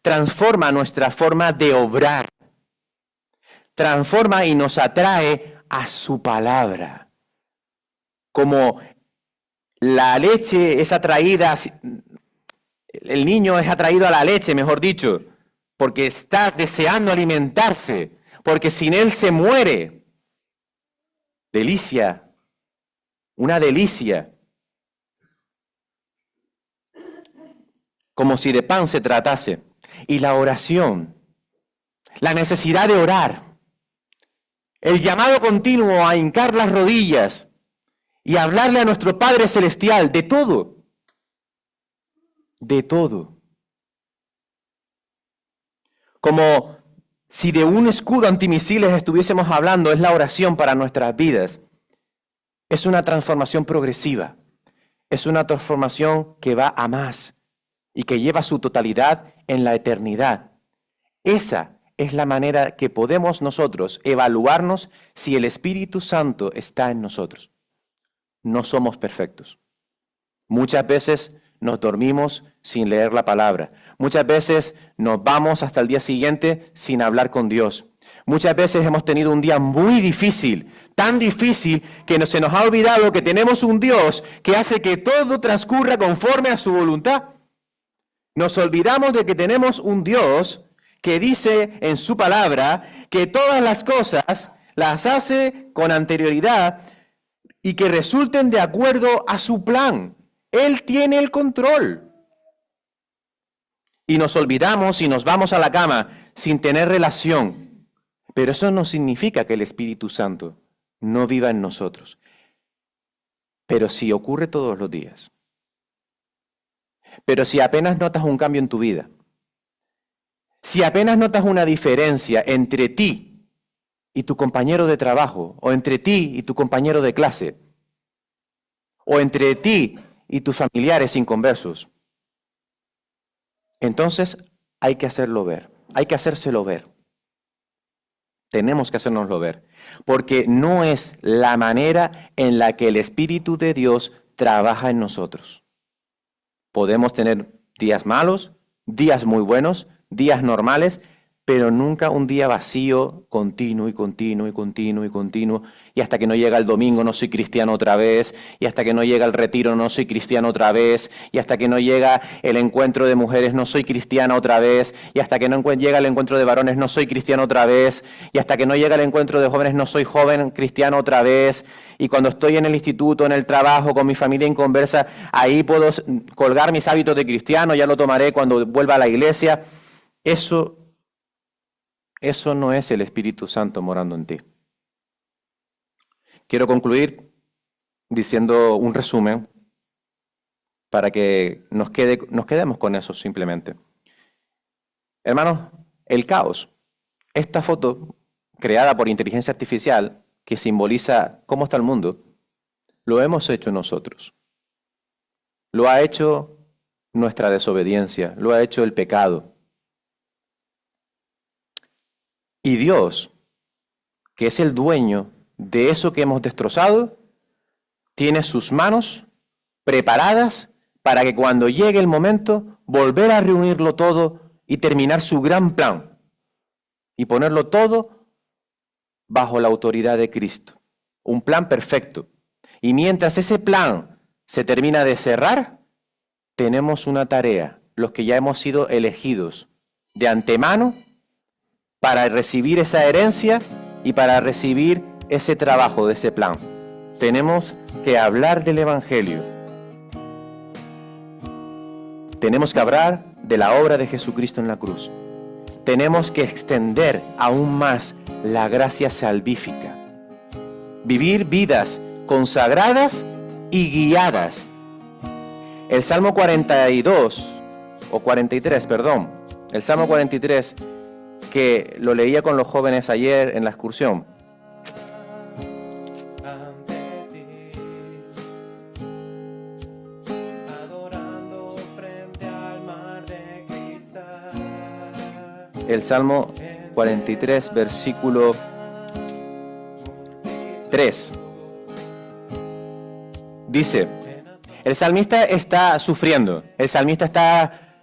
Transforma nuestra forma de obrar. Transforma y nos atrae a su palabra. Como la leche es atraída, el niño es atraído a la leche, mejor dicho, porque está deseando alimentarse, porque sin él se muere. Delicia, una delicia. Como si de pan se tratase. Y la oración, la necesidad de orar, el llamado continuo a hincar las rodillas y hablarle a nuestro Padre Celestial de todo. De todo. Como si de un escudo antimisiles estuviésemos hablando, es la oración para nuestras vidas. Es una transformación progresiva. Es una transformación que va a más y que lleva su totalidad en la eternidad. Esa es la manera que podemos nosotros evaluarnos si el Espíritu Santo está en nosotros. No somos perfectos. Muchas veces nos dormimos sin leer la palabra. Muchas veces nos vamos hasta el día siguiente sin hablar con Dios. Muchas veces hemos tenido un día muy difícil, tan difícil que se nos ha olvidado que tenemos un Dios que hace que todo transcurra conforme a su voluntad. Nos olvidamos de que tenemos un Dios que dice en su palabra que todas las cosas las hace con anterioridad y que resulten de acuerdo a su plan. Él tiene el control. Y nos olvidamos y nos vamos a la cama sin tener relación. Pero eso no significa que el Espíritu Santo no viva en nosotros. Pero si ocurre todos los días. Pero si apenas notas un cambio en tu vida. Si apenas notas una diferencia entre ti y tu compañero de trabajo, o entre ti y tu compañero de clase, o entre ti y tus familiares inconversos, entonces hay que hacerlo ver, hay que hacérselo ver. Tenemos que hacérnoslo ver, porque no es la manera en la que el Espíritu de Dios trabaja en nosotros. Podemos tener días malos, días muy buenos, días normales, pero nunca un día vacío, continuo y continuo y continuo y continuo, y hasta que no llega el domingo no soy cristiano otra vez, y hasta que no llega el retiro no soy cristiano otra vez, y hasta que no llega el encuentro de mujeres no soy cristiana otra vez, y hasta que no llega el encuentro de varones no soy cristiano otra vez, y hasta que no llega el encuentro de jóvenes no soy joven cristiano otra vez, y cuando estoy en el instituto, en el trabajo, con mi familia inconversa, ahí puedo colgar mis hábitos de cristiano, ya lo tomaré cuando vuelva a la iglesia. Eso no es el Espíritu Santo morando en ti. Quiero concluir diciendo un resumen para que nos quedemos con eso simplemente. Hermanos, el caos. Esta foto creada por inteligencia artificial que simboliza cómo está el mundo, lo hemos hecho nosotros. Lo ha hecho nuestra desobediencia, lo ha hecho el pecado. Y Dios, que es el dueño de eso que hemos destrozado, tiene sus manos preparadas para que cuando llegue el momento, volver a reunirlo todo y terminar su gran plan. Y ponerlo todo bajo la autoridad de Cristo. Un plan perfecto. Y mientras ese plan se termina de cerrar, tenemos una tarea, los que ya hemos sido elegidos de antemano, para recibir esa herencia y para recibir ese trabajo de ese plan. Tenemos que hablar del Evangelio. Tenemos que hablar de la obra de Jesucristo en la cruz. Tenemos que extender aún más la gracia salvífica. Vivir vidas consagradas y guiadas. El Salmo 42, o 43, perdón, el Salmo 43, que lo leía con los jóvenes ayer en la excursión. El Salmo 43, versículo 3. Dice, el salmista está sufriendo, el salmista está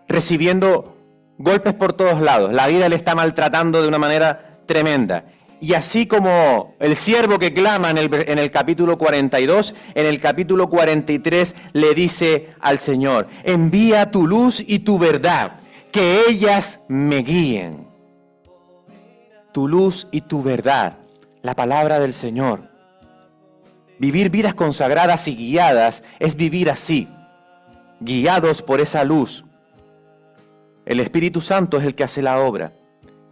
recibiendo golpes por todos lados, la vida le está maltratando de una manera tremenda. Y así como el siervo que clama en el capítulo 42, en el capítulo 43 le dice al Señor, envía tu luz y tu verdad, que ellas me guíen. Tu luz y tu verdad, la palabra del Señor. Vivir vidas consagradas y guiadas es vivir así, guiados por esa luz. El Espíritu Santo es el que hace la obra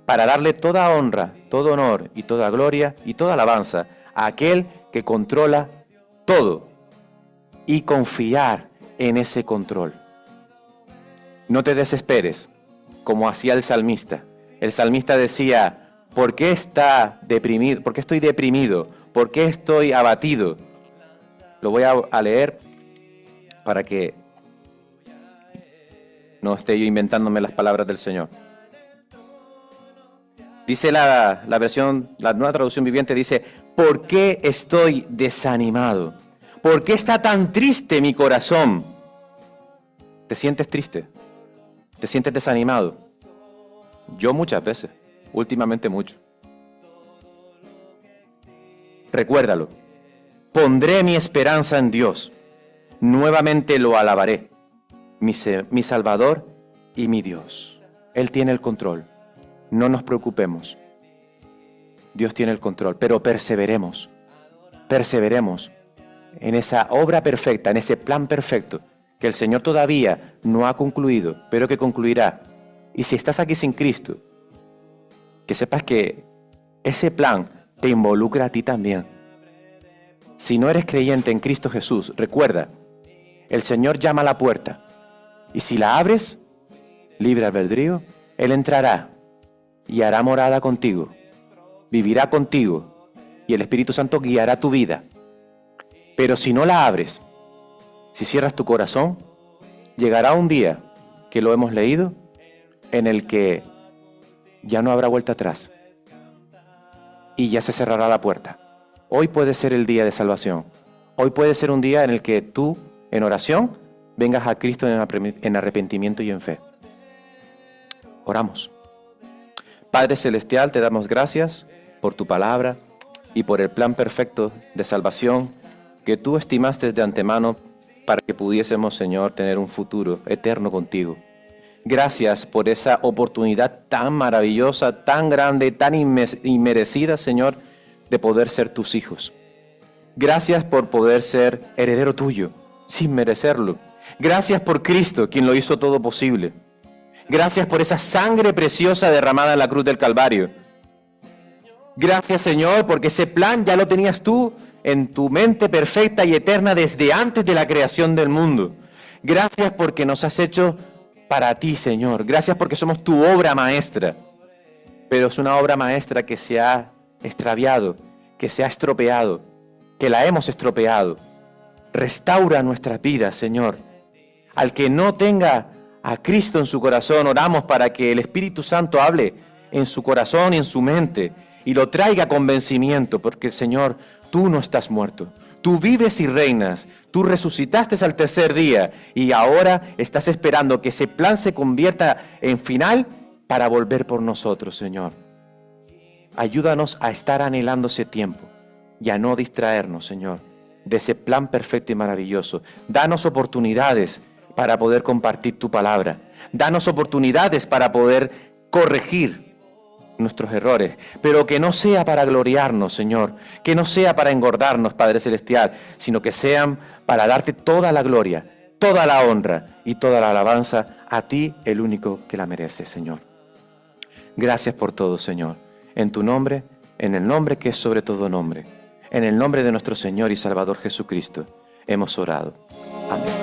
para darle toda honra, todo honor y toda gloria y toda alabanza a aquel que controla todo y confiar en ese control. No te desesperes, como hacía el salmista. El salmista decía, ¿por qué está deprimido? ¿Por qué estoy deprimido? ¿Por qué estoy abatido? Lo voy a leer para que no esté yo inventándome las palabras del Señor. Dice la nueva traducción viviente, dice, ¿por qué estoy desanimado? ¿Por qué está tan triste mi corazón? ¿Te sientes triste? ¿Te sientes desanimado? Yo muchas veces, últimamente mucho. Recuérdalo, pondré mi esperanza en Dios, nuevamente lo alabaré, mi Salvador y mi Dios. Él tiene el control, no nos preocupemos. Dios tiene el control, pero perseveremos en esa obra perfecta, en ese plan perfecto, que el Señor todavía no ha concluido, pero que concluirá. Y si estás aquí sin Cristo, que sepas que ese plan te involucra a ti también. Si no eres creyente en Cristo Jesús, recuerda, el Señor llama a la puerta, y si la abres, libre albedrío, Él entrará y hará morada contigo, vivirá contigo, y el Espíritu Santo guiará tu vida. Pero si no la abres, si cierras tu corazón, llegará un día, que lo hemos leído, en el que ya no habrá vuelta atrás y ya se cerrará la puerta. Hoy puede ser el día de salvación. Hoy puede ser un día en el que tú, en oración, vengas a Cristo en arrepentimiento y en fe. Oramos. Padre Celestial, te damos gracias por tu palabra y por el plan perfecto de salvación que tú estimaste de antemano para que pudiésemos, Señor, tener un futuro eterno contigo. Gracias por esa oportunidad tan maravillosa, tan grande, tan inmerecida, Señor, de poder ser tus hijos. Gracias por poder ser heredero tuyo, sin merecerlo. Gracias por Cristo, quien lo hizo todo posible. Gracias por esa sangre preciosa derramada en la cruz del Calvario. Gracias, Señor, porque ese plan ya lo tenías tú en tu mente perfecta y eterna desde antes de la creación del mundo. Gracias porque nos has hecho para ti, Señor. Gracias porque somos tu obra maestra. Pero es una obra maestra que se ha extraviado, que se ha estropeado, que la hemos estropeado. Restaura nuestras vidas, Señor. Al que no tenga a Cristo en su corazón, oramos para que el Espíritu Santo hable en su corazón y en su mente y lo traiga a convencimiento, porque, Señor, tú no estás muerto. Tú vives y reinas, tú resucitaste al tercer día y ahora estás esperando que ese plan se convierta en final para volver por nosotros, Señor. Ayúdanos a estar anhelando ese tiempo y a no distraernos, Señor, de ese plan perfecto y maravilloso. Danos oportunidades para poder compartir tu palabra. Danos oportunidades para poder corregir nuestros errores, pero que no sea para gloriarnos, Señor, que no sea para engordarnos, Padre Celestial, sino que sean para darte toda la gloria, toda la honra y toda la alabanza a ti, el único que la merece, Señor. Gracias por todo, Señor. En tu nombre, en el nombre que es sobre todo nombre, en el nombre de nuestro Señor y Salvador Jesucristo, hemos orado. Amén.